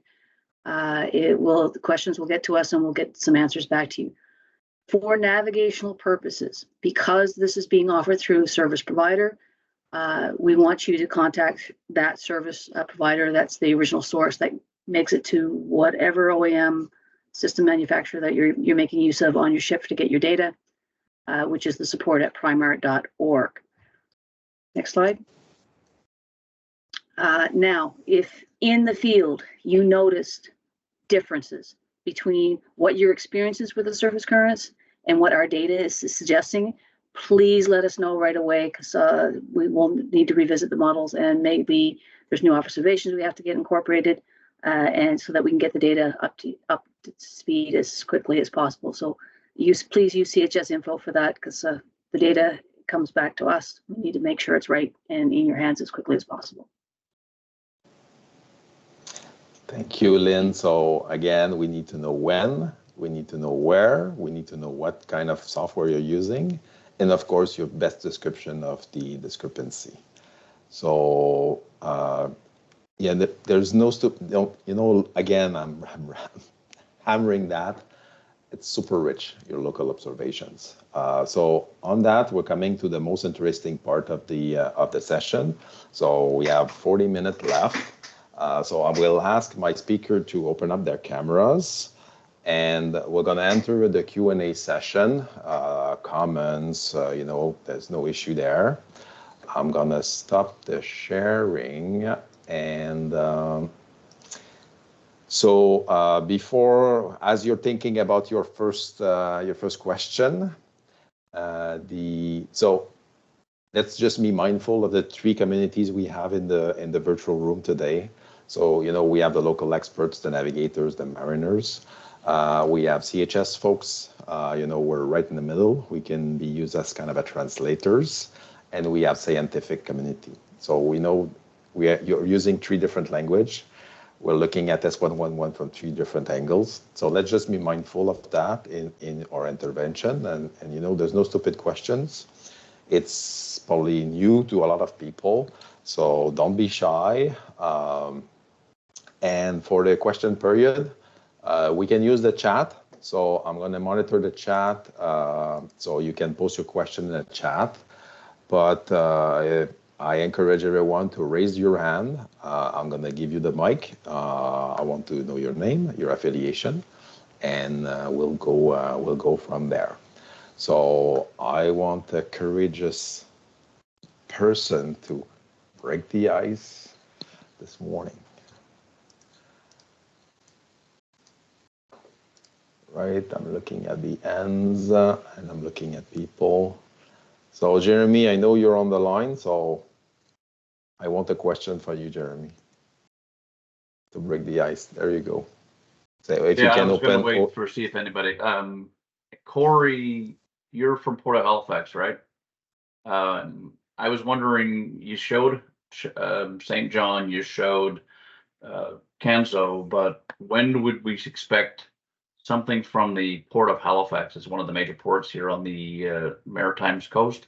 The questions will get to us and we'll get some answers back to you. For navigational purposes, because this is being offered through a service provider, we want you to contact that service provider. That's the original source that makes it to whatever OEM system manufacturer that you're making use of on your ship to get your data, which is the support@primar.org. Next slide. Now, if in the field you noticed differences between what your experiences with the surface currents and what our data is suggesting, please let us know right away, because we will need to revisit the models, and maybe there's new observations we have to get incorporated, and so that we can get the data up to speed as quickly as possible. So please use CHS info for that, because the data comes back to us. We need to make sure it's right and in your hands as quickly as possible. Thank you, Lynn. So again, we need to know when, we need to know where, we need to know what kind of software you're using, and of course, your best description of the discrepancy. So yeah, there's no, again, I'm hammering that. It's super rich, your local observations. So on that, we're coming to the most interesting part of the session. So we have 40 minutes left. So I will ask my speaker to open up their cameras, and we're going to enter the Q&A session. Comments, there's no issue there. I'm going to stop the sharing, and so before, as you're thinking about your first question, so let's just be mindful of the three communities we have in the virtual room today. So we have the local experts, the navigators, the mariners. We have CHS folks. We're right in the middle. We can be used as kind of a translators, and we have scientific community. So we know you're using three different language. We're looking at S111 from three different angles. So let's just be mindful of that in our intervention. And there's no stupid questions. It's probably new to a lot of people, so don't be shy. And for the question period, we can use the chat. So I'm going to monitor the chat. So you can post your question in the chat. But I encourage everyone to raise your hand. I'm going to give you the mic. I want to know your name, your affiliation, and we'll go from there. So I want a courageous person to break the ice this morning. Right, I'm looking at the ends and I'm looking at people. So Jeremy, I know you're on the line, so I want a question for you, Jeremy, to break the ice. There you go. So if you I can was going to open. wait for see if anybody. Corey, you're from Port of Halifax, right? I was wondering, you showed St. John, you showed Canso, but when would we expect something from the Port of Halifax? It's one of the major ports here on the Maritimes coast.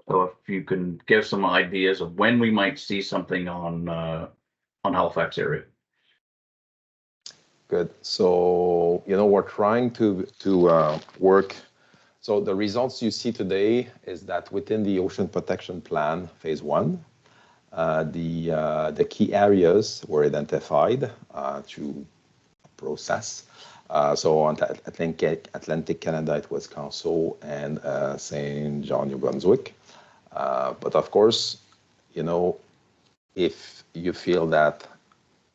So if you can give some ideas of when we might see something on Halifax area. Good. So, we're trying to work. So the results you see today is that within the Ocean Protection Plan, Phase 1, the key areas were identified through process. So on Atlantic Canada, it was Canso and St. John, New Brunswick. But of course, if you feel that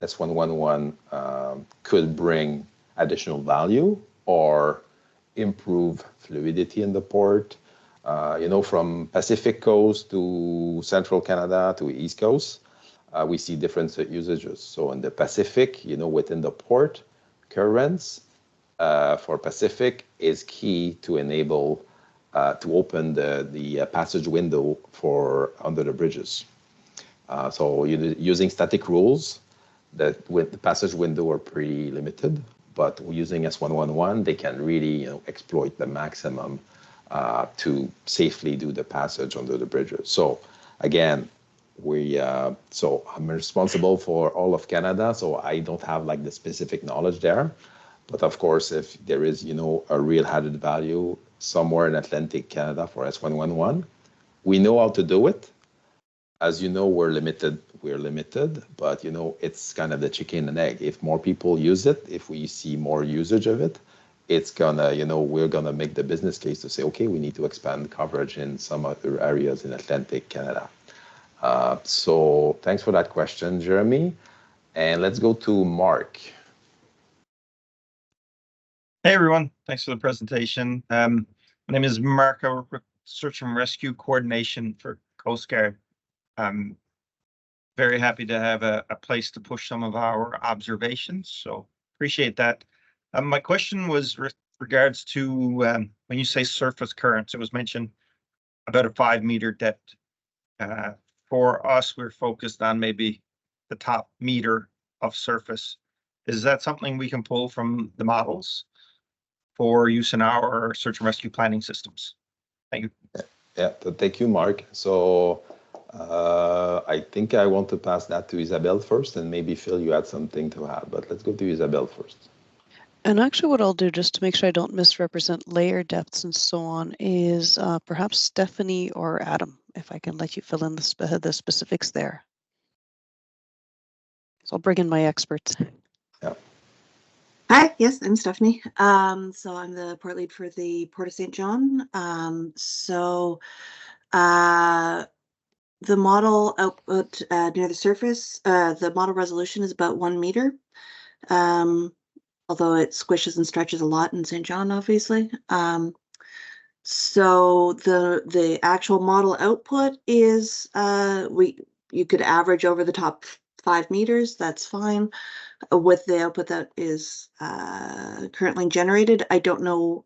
S111 could bring additional value or improve fluidity in the port, from Pacific Coast to Central Canada to East Coast, we see different usages. So in the Pacific, within the port, currents for Pacific is key to enable to open the passage window for under the bridges. So using static rules, that with the passage window are pretty limited, but using S111, they can really exploit the maximum to safely do the passage under the bridges. So again, so I'm responsible for all of Canada, so I don't have like the specific knowledge there. But of course, if there is, a real added value somewhere in Atlantic Canada for S111, we know how to do it. As you know, we're limited, but it's kind of the chicken and egg. If more people use it, if we see more usage of it, it's gonna, we're gonna make the business case to say, okay, we need to expand coverage in some other areas in Atlantic Canada. So thanks for that question, Jeremy. And let's go to Mark. Hey everyone, thanks for the presentation. My name is Mark. I work with Search and Rescue Coordination for Coast Guard. I'm very happy to have a place to push some of our observations, so appreciate that. My question was with regards to when you say surface currents, it was mentioned about a 5-meter depth. For us, we're focused on maybe the top meter of surface. Is that something we can pull from the models for use in our search and rescue planning systems? Thank you. Yeah, thank you, Mark. So I think I want to pass that to Isabelle first, and maybe Phil, you had something to add, but let's go to Isabelle first. And actually what I'll do, just to make sure I don't misrepresent layer depths and so on, is perhaps Stephanie or Adam, if I can let you fill in the specifics there. So I'll bring in my experts. Yeah. Hi, yes, I'm Stephanie. So I'm the port lead for the Port of St. John. The model output near the surface, the model resolution is about 1 meter. Although it squishes and stretches a lot in St. John, obviously. So the actual model output is you could average over the top 5 meters. That's fine. With the output that is currently generated, I don't know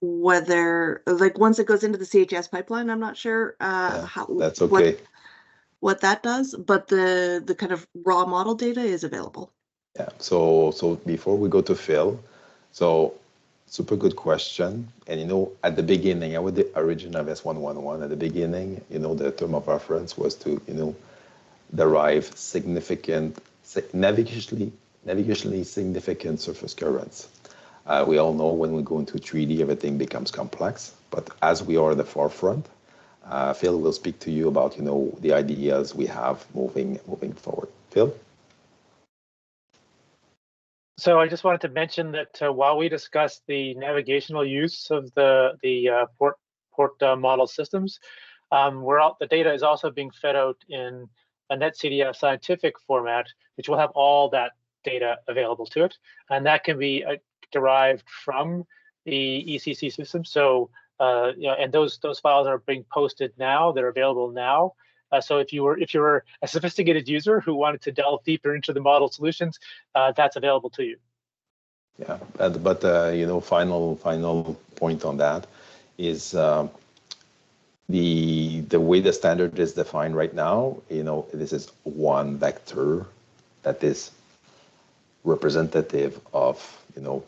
whether once it goes into the CHS pipeline, I'm not sure how that's okay. What that does, but the kind of raw model data is available. Yeah, so before we go to Phil, so super good question. And at the beginning, with the origin of S111, at the beginning, the term of reference was to, derive significant, navigationally significant surface currents. We all know when we go into 3D, everything becomes complex. But as we are at the forefront, Phil will speak to you about, the ideas we have moving forward. Phil? So I just wanted to mention that while we discussed the navigational use of the port model systems, the data is also being fed out in a NetCDF scientific format, which will have all that data available to it, and that can be derived from the ECC system. So and those files are being posted now; they're available now, So if you were a sophisticated user who wanted to delve deeper into the model solutions, that's available to you. Yeah, but you know, final point on that is the way the standard is defined right now. You know, this is one vector that is representative of, you know,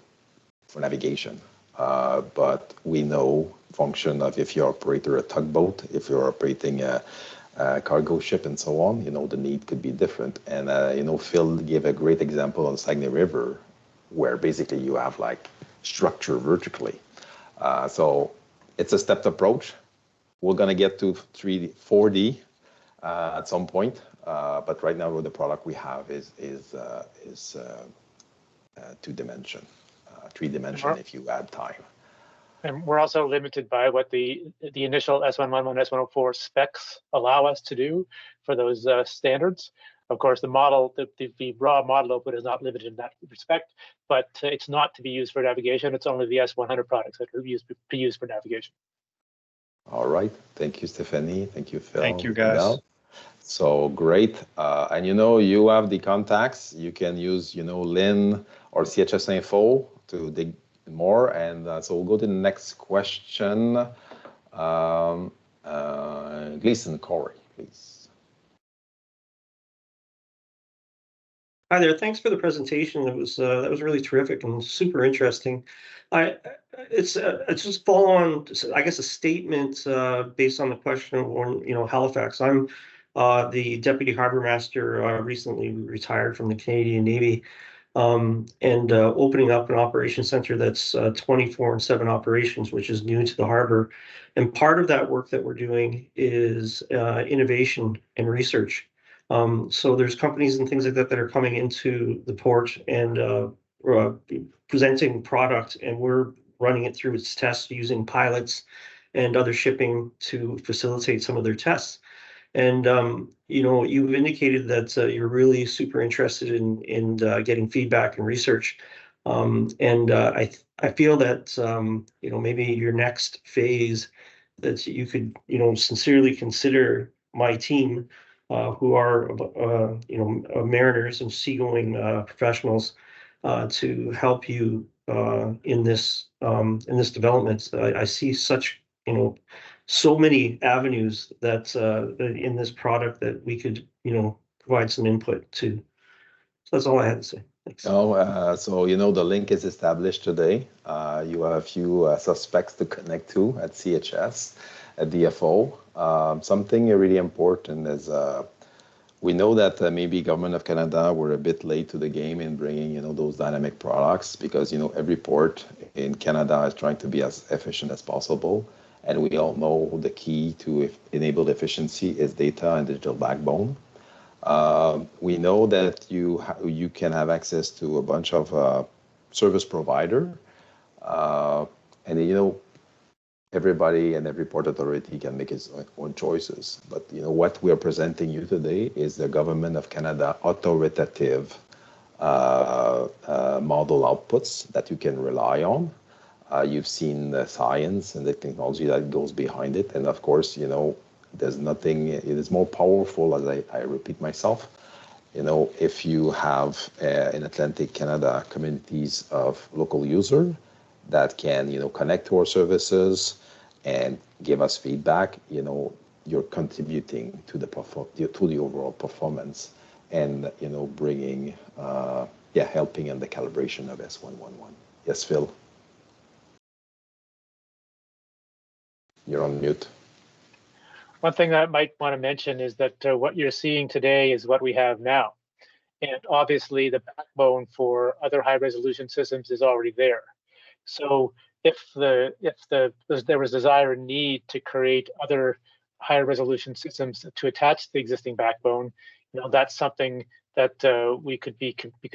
for navigation. But we know function of if you operate a tugboat, if you're operating a cargo ship and so on, you know, the need could be different. And, you know, Phil gave a great example on Saguenay River, where basically you have like structure vertically. So it's a stepped approach. We're going to get to 3D, 4D at some point. But right now, the product we have is two-dimension, three-dimension if you add time. And we're also limited by what the initial S111, S104 specs allow us to do for those standards. Of course, the model, the raw model output is not limited in that respect, but it's not to be used for navigation. It's only the S100 products that are used for navigation. All right. Thank you, Stephanie. Thank you, Phil. Thank you, guys. So great. And you know, you have the contacts. You can use, you know, Lynn or CHS Info to dig more. And so we'll go to the next question. Gleason Corey, please. Hi there. Thanks for the presentation. That was really terrific and super interesting. It's just follow on, I guess, a statement based on the question on, you know, Halifax. I'm the Deputy Harbour Master, recently retired from the Canadian Navy, and opening up an operations center that's 24/7 operations, which is new to the harbor. And part of that work that we're doing is innovation and research. So there's companies and things like that that are coming into the port and presenting product, and we're running it through its tests using pilots and other shipping to facilitate some of their tests. And you know, you've indicated that you're really super interested in getting feedback and research. I feel that you know, maybe your next phase that you could, you know, sincerely consider my team, who are you know, mariners and seagoing professionals, to help you in this development. I see such, you know, so many avenues that in this product that we could, you know, provide some input to. So that's all I had to say. Thanks. Oh, so you know, the link is established today. You have a few suspects to connect to at CHS, at DFO. Something really important is we know that maybe Government of Canada were a bit late to the game in bringing, you know, those dynamic products, because, you know, every port in Canada is trying to be as efficient as possible. And we all know the key to enable efficiency is data and digital backbone. We know that you can have access to a bunch of service provider, and you know, everybody and every port authority can make its own choices. But you know, what we are presenting you today is the Government of Canada authoritative model outputs that you can rely on. You've seen the science and the technology that goes behind it, and of course, you know, there's nothing. It is more powerful, as I repeat myself. You know, if you have in Atlantic Canada communities of local user that can, you know, connect to our services and give us feedback, you know, you're contributing to the overall performance, and you know, bringing helping in the calibration of S111. Yes, Phil. You're on mute. One thing that I might want to mention is that what you're seeing today is what we have now. And obviously the backbone for other high resolution systems is already there. So if there was desire and need to create other higher resolution systems to attach to the existing backbone, you know, that's something that we could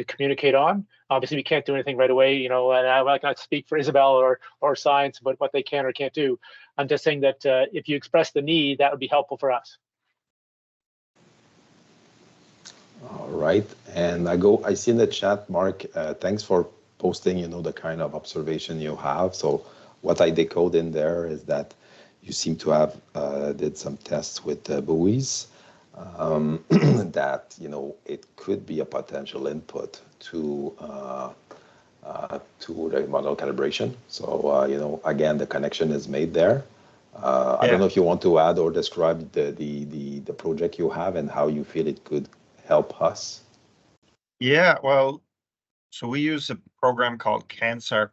communicate on. Obviously, we can't do anything right away, you know, and I might not speak for Isabelle or science about what they can or can't do. I'm just saying that if you express the need, that would be helpful for us. All right, and I see in the chat, Mark, thanks for posting, you know, the kind of observation you have. So what I decode in there is that you seem to have did some tests with buoys. that, you know, it could be a potential input to the model calibration. So, you know, again, the connection is made there. I don't know if you want to add or describe the project you have and how you feel it could help us. Yeah, well, so we use a program called CANSARP,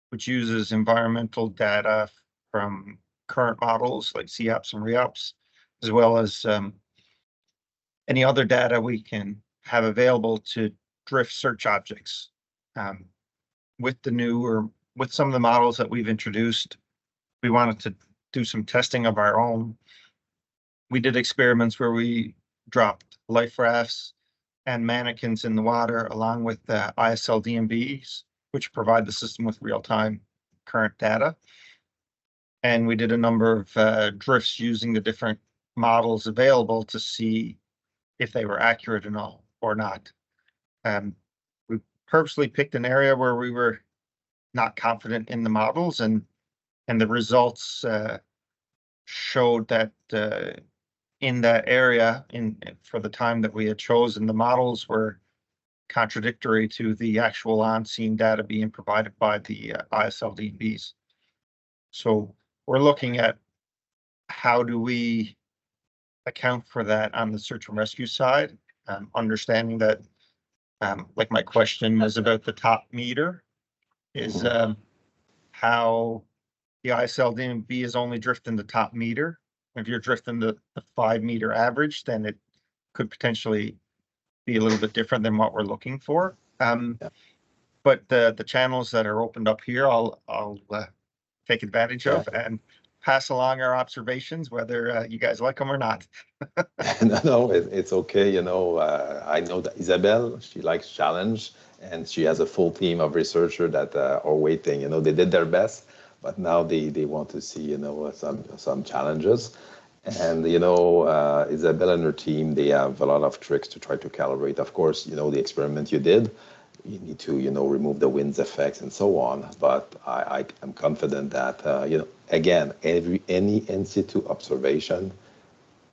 which uses environmental data from current models like COPS and REOPS, as well as any other data we can have available to drift search objects. With the new, or with some of the models that we've introduced, we wanted to do some testing of our own. We did experiments where we dropped life rafts and mannequins in the water along with the ISL DMBs, which provide the system with real-time current data. And we did a number of drifts using the different models available to see if they were accurate or not. We purposely picked an area where we were not confident in the models, and the results showed that in that area, for the time that we had chosen, the models were contradictory to the actual on-scene data being provided by the ISL DMBs. So we're looking at how do we account for that on the search and rescue side, understanding that, like my question was about the top meter, is how the ISL DMB is only drifting the top meter. If you're drifting the 5 meter average, then it could potentially be a little bit different than what we're looking for. But the channels that are opened up here, I'll take advantage of and pass along our observations, whether you guys like them or not. No, it's okay. You know, I know that Isabelle, she likes challenge, and she has a full team of researchers that are waiting. You know, they did their best, but now they want to see, you know, some challenges. And, you know, Isabelle and her team, they have a lot of tricks to try to calibrate. Of course, you know, the experiment you did, you need to, you know, remove the winds effects and so on. But I am confident that, you know, again, any in situ observation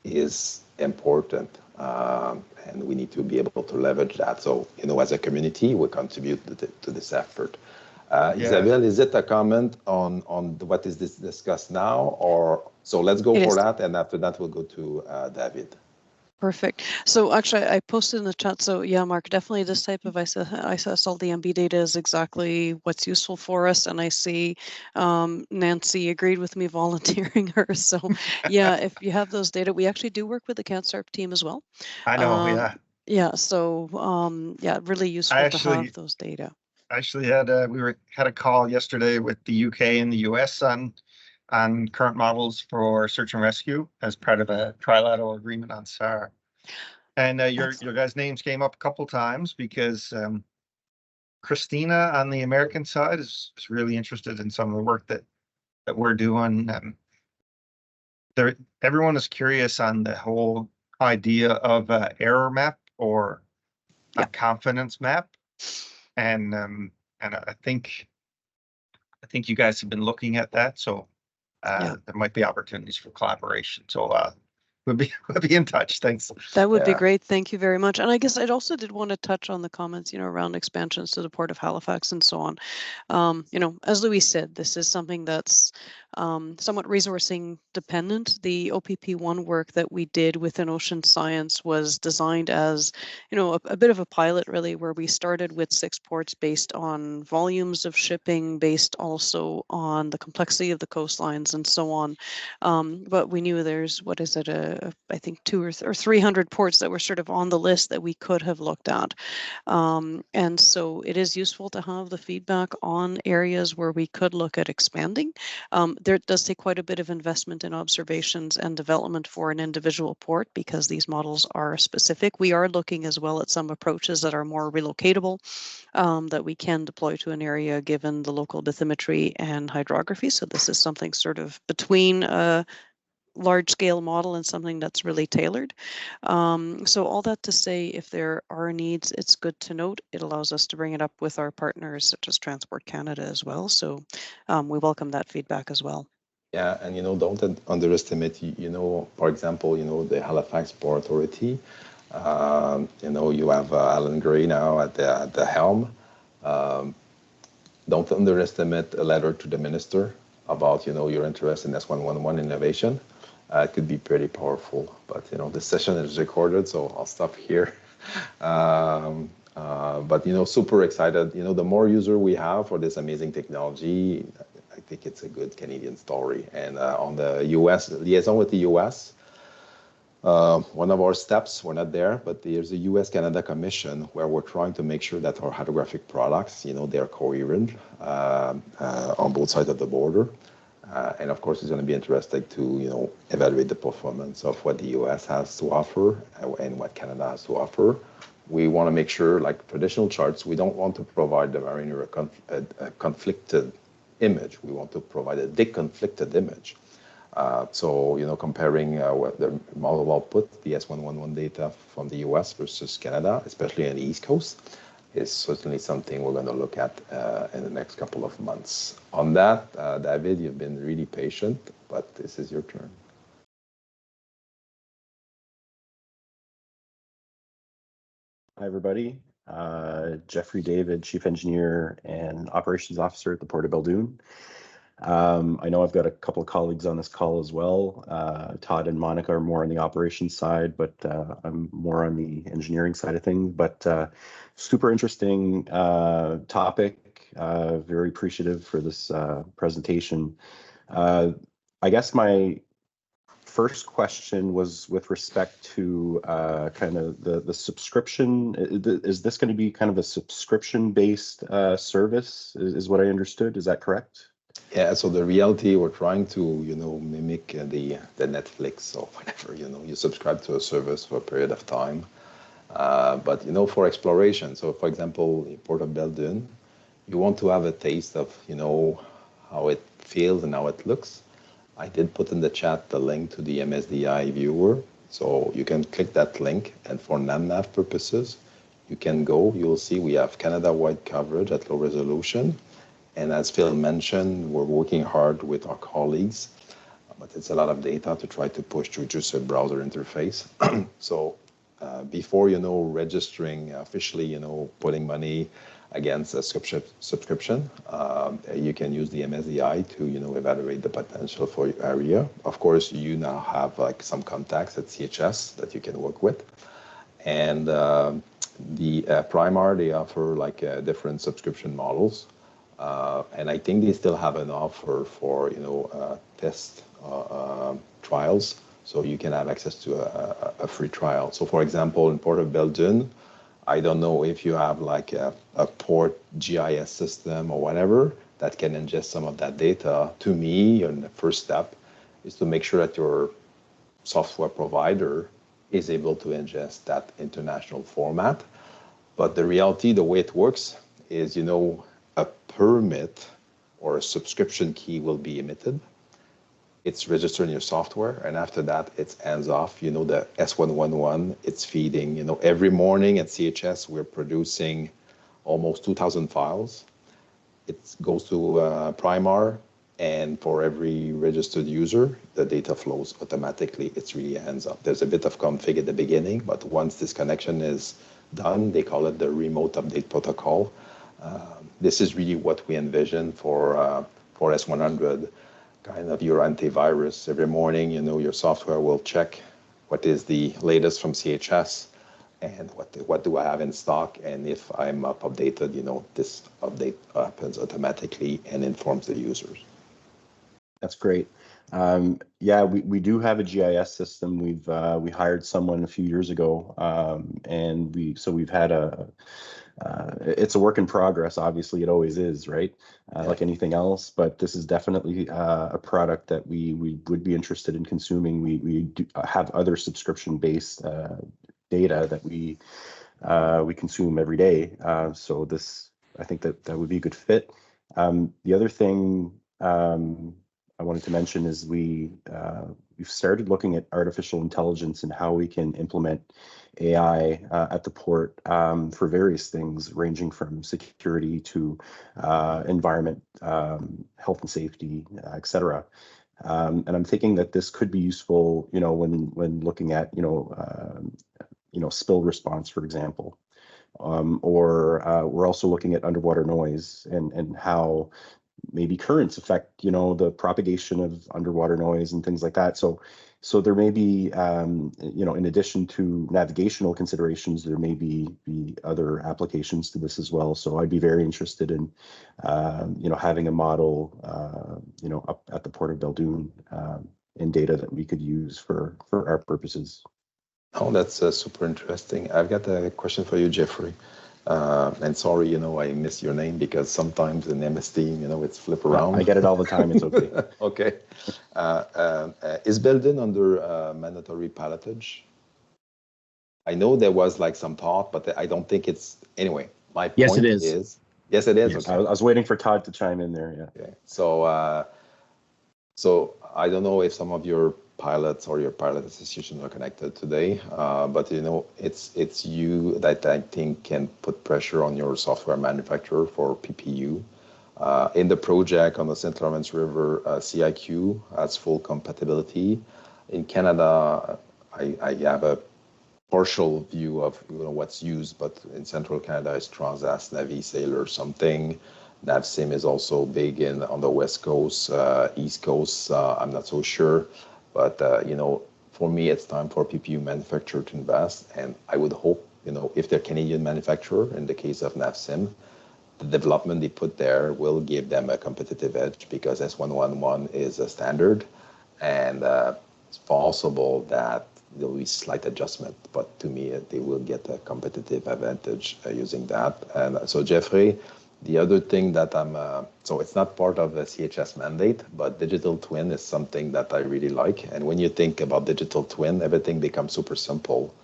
is important, and we need to be able to leverage that. So, you know, as a community, we contribute to this effort. Isabelle, is it a comment on what is this discussed now, or so? Let's go for that, and after that, we'll go to David. Perfect. So actually, I posted in the chat. So yeah, Mark, definitely this type of ISL DMB data is exactly what's useful for us. And I see Nancy agreed with me volunteering her. So yeah, if you have those data, we actually do work with the CANSARP team as well. I know, yeah. Yeah, so yeah, really useful to have those data. Actually had a call yesterday with the UK and the US on current models for search and rescue as part of a trilateral agreement on SAR. And your guys' names came up a couple times because Christina on the American side is really interested in some of the work that we're doing. Everyone is curious on the whole idea of an error map or a confidence map, and I think you guys have been looking at that, so there might be opportunities for collaboration. So we'll be in touch. Thanks. That would be great. Thank you very much. And I guess I also did want to touch on the comments, you know, around expansions to the Port of Halifax and so on. You know, as Louis said, this is something that's somewhat resourcing dependent. The OPP1 work that we did within Ocean Science was designed as, you know, a bit of a pilot really, where we started with 6 ports based on volumes of shipping, based also on the complexity of the coastlines and so on. But we knew there's, what is it, I think 200 or 300 ports that were sort of on the list that we could have looked at. And so it is useful to have the feedback on areas where we could look at expanding. There does take quite a bit of investment in observations and development for an individual port because these models are specific. We are looking as well at some approaches that are more relocatable, that we can deploy to an area given the local bathymetry and hydrography. So this is something sort of between a large-scale model and something that's really tailored. So all that to say, if there are needs, it's good to note. It allows us to bring it up with our partners such as Transport Canada as well. So we welcome that feedback as well. Yeah, and don't underestimate. For example, the Halifax Port Authority. You have Alan Gray now at the helm. Don't underestimate a letter to the minister about your interest in S111 innovation. It could be pretty powerful. But this session is recorded, so I'll stop here. But super excited. The more user we have for this amazing technology, I think it's a good Canadian story. And on the U.S. liaison with the U.S., one of our steps, we're not there, but there's a U.S.-Canada Commission where we're trying to make sure that our hydrographic products, they're coherent on both sides of the border. And of course, it's going to be interesting to, evaluate the performance of what the U.S. has to offer and what Canada has to offer. We want to make sure, like traditional charts, we don't want to provide the mariner a conflicted image. We want to provide a deconflicted image. So, comparing what the model output, the S111 data from the US versus Canada, especially on the East Coast, is certainly something we're going to look at in the next couple of months. On that, David, you've been really patient, but this is your turn. Hi, everybody. Jeffrey David, Chief Engineer and Operations Officer at the Port of Beldoon. I know I've got a couple of colleagues on this call as well. Todd and Monica are more on the operations side, but I'm more on the engineering side of things. But super interesting topic. Very appreciative for this presentation. I guess my first question was with respect to kind of the subscription. Is this going to be kind of a subscription-based service, is what I understood? Is that correct? Yeah, so the reality, we're trying to, mimic the Netflix or whatever, you subscribe to a service for a period of time. But, for exploration, so for example, in Port of Beldoon, you want to have a taste of, how it feels and how it looks. I did put in the chat the link to the MSDI viewer, so you can click that link, and for NAV purposes, you can go, you'll see we have Canada-wide coverage at low resolution. And as Phil mentioned, we're working hard with our colleagues, but it's a lot of data to try to push through just a browser interface. So before, registering officially, putting money against a subscription, you can use the MSDI to, evaluate the potential for your area. Of course, you now have like some contacts at CHS that you can work with. And the Primar, they offer like different subscription models. And I think they still have an offer for, test trials, so you can have access to a free trial. So for example, in Port of Beldoon, I don't know if you have like a port GIS system or whatever that can ingest some of that data. To me, and the first step is to make sure that your software provider is able to ingest that international format. But the reality, the way it works is, a permit or a subscription key will be emitted. It's registered in your software, and after that, it's hands off. The S111, it's feeding. Every morning at CHS, we're producing almost 2,000 files. It goes to Primar, and for every registered user, the data flows automatically. It's really hands off. There's a bit of config at the beginning, but once this connection is done, they call it the remote update protocol. This is really what we envision for S100, kind of your antivirus. Every morning, your software will check what is the latest from CHS and what do I have in stock. And if I'm updated, this update happens automatically and informs the users. That's great. Yeah, we do have a GIS system. We hired someone a few years ago, and we've had it's a work in progress. Obviously, it always is, right? Like anything else. But this is definitely a product that we would be interested in consuming. We do have other subscription-based data that we consume every day. So I think that would be a good fit. The other thing I wanted to mention is we've started looking at artificial intelligence and how we can implement AI at the port for various things, ranging from security to environment, health and safety, etc. And I'm thinking that this could be useful, when looking at, spill response, for example. Or we're also looking at underwater noise and how maybe currents affect, the propagation of underwater noise and things like that. So there may be, in addition to navigational considerations, there may be other applications to this as well. So I'd be very interested in, having a model, up at the Port of Beldoon, in data that we could use for our purposes. Oh, that's super interesting. I've got a question for you, Jeffrey. And sorry, I miss your name because sometimes in MS Team, it's flip around. I get it all the time. It's okay. Okay. Is Belden under mandatory pilotage? I know there was like some thought, but I don't think it's anyway. My point Yes, it is. Yes, it is. Yes. Okay. I was waiting for Todd to chime in there. Yeah. Okay. So I don't know if some of your pilots or your pilot associations are connected today, but it's you that I think can put pressure on your software manufacturer for PPU. In the project on the St. Lawrence River, CIQ has full compatibility. In Canada, I have a partial view of what's used, but in Central Canada it's Transas, Navi, Sailor, something. NavSim is also big on the West Coast, East Coast. I'm not so sure. But, for me, it's time for PPU manufacturer to invest. And I would hope, if they're Canadian manufacturer, in the case of NavSim, the development they put there will give them a competitive edge because S111 is a standard. And it's possible that there will be slight adjustment. But to me, they will get a competitive advantage using that. And so, Jeffrey, the other thing that so it's not part of the CHS mandate, but digital twin is something that I really like. And when you think about digital twin, everything becomes super simple.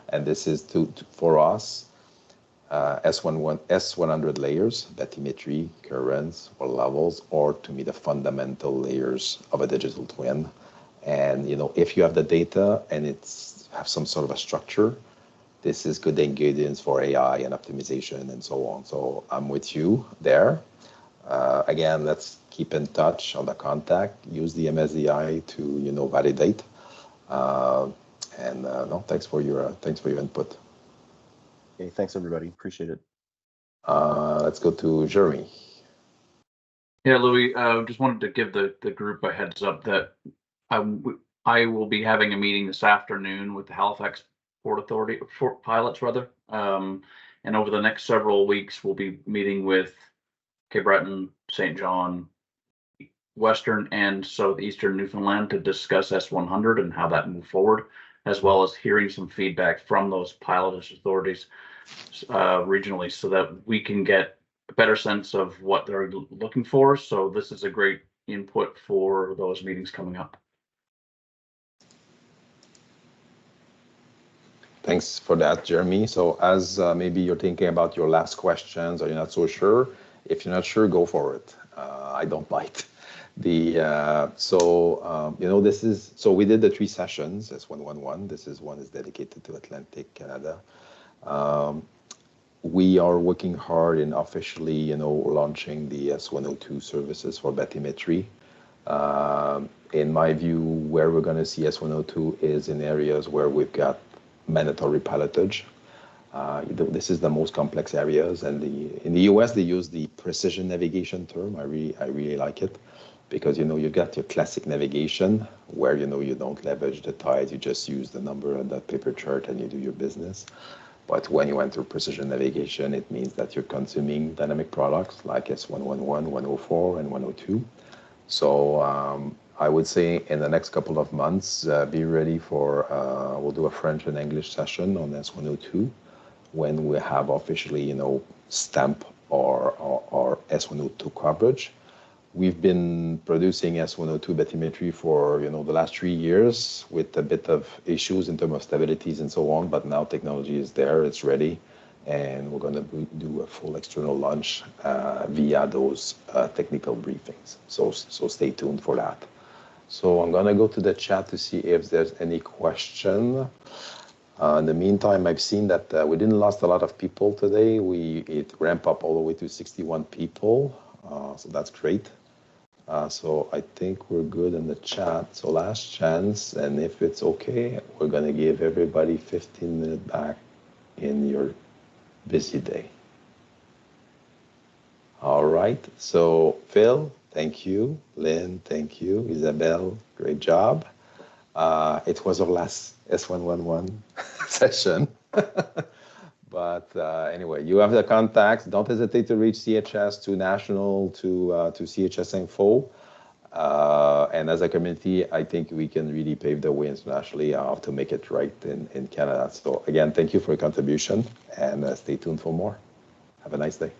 And this is for us, S100 layers, bathymetry, currents, or levels, or to me, the fundamental layers of a digital twin. And, if you have the data and have some sort of a structure, this is good ingredients for AI and optimization and so on. So I'm with you there. Again, let's keep in touch on the contact. Use the MSDI to validate. Thanks for your input. Okay, thanks everybody. Appreciate it. Let's go to Jeremy. Yeah, Louis. Just wanted to give the group a heads up that I will be having a meeting this afternoon with the Halifax Port Authority, pilots rather, and over the next several weeks we'll be meeting with Cape Breton, St. John, Western and Southeastern Newfoundland to discuss S100 and how that move forward, as well as hearing some feedback from those pilot authorities regionally so that we can get a better sense of what they're looking for. So this is a great input for those meetings coming up. Thanks for that, Jeremy. So as maybe you're thinking about your last questions or you're not so sure, if you're not sure, go for it. I don't bite. We did the 3 sessions, S111. This is one is dedicated to Atlantic Canada. We are working hard in officially, launching the S102 services for bathymetry. In my view, where we're going to see S102 is in areas where we've got mandatory pilotage. This is the most complex areas, and in the US they use the precision navigation term. I really like it because you got your classic navigation where you don't leverage the tides, you just use the number on that paper chart and you do your business. But when you enter precision navigation, it means that you're consuming dynamic products like S111, 104, and 102. So I would say in the next couple of months, be ready for, we'll do a French and English session on S102 when we have officially, stamp or S102 coverage. We've been producing S102 bathymetry for, the last 3 years with a bit of issues in terms of stabilities and so on, but now technology is there, it's ready, and we're going to do a full external launch via those technical briefings. So stay tuned for that. So I'm going to go to the chat to see if there's any question. In the meantime, I've seen that we didn't lose a lot of people today. It ramped up all the way to 61 people, so that's great. So I think we're good in the chat. So last chance, and if it's okay, we're going to give everybody 15 minutes back in your busy day. All right. So Phil, thank you. Lynn, thank you. Isabelle, great job. It was our last S111 session. But anyway, you have the contacts. Don't hesitate to reach CHS, to national, to CHS Info. And as a community, I think we can really pave the way internationally to make it right in Canada. So again, thank you for your contribution, and stay tuned for more. Have a nice day.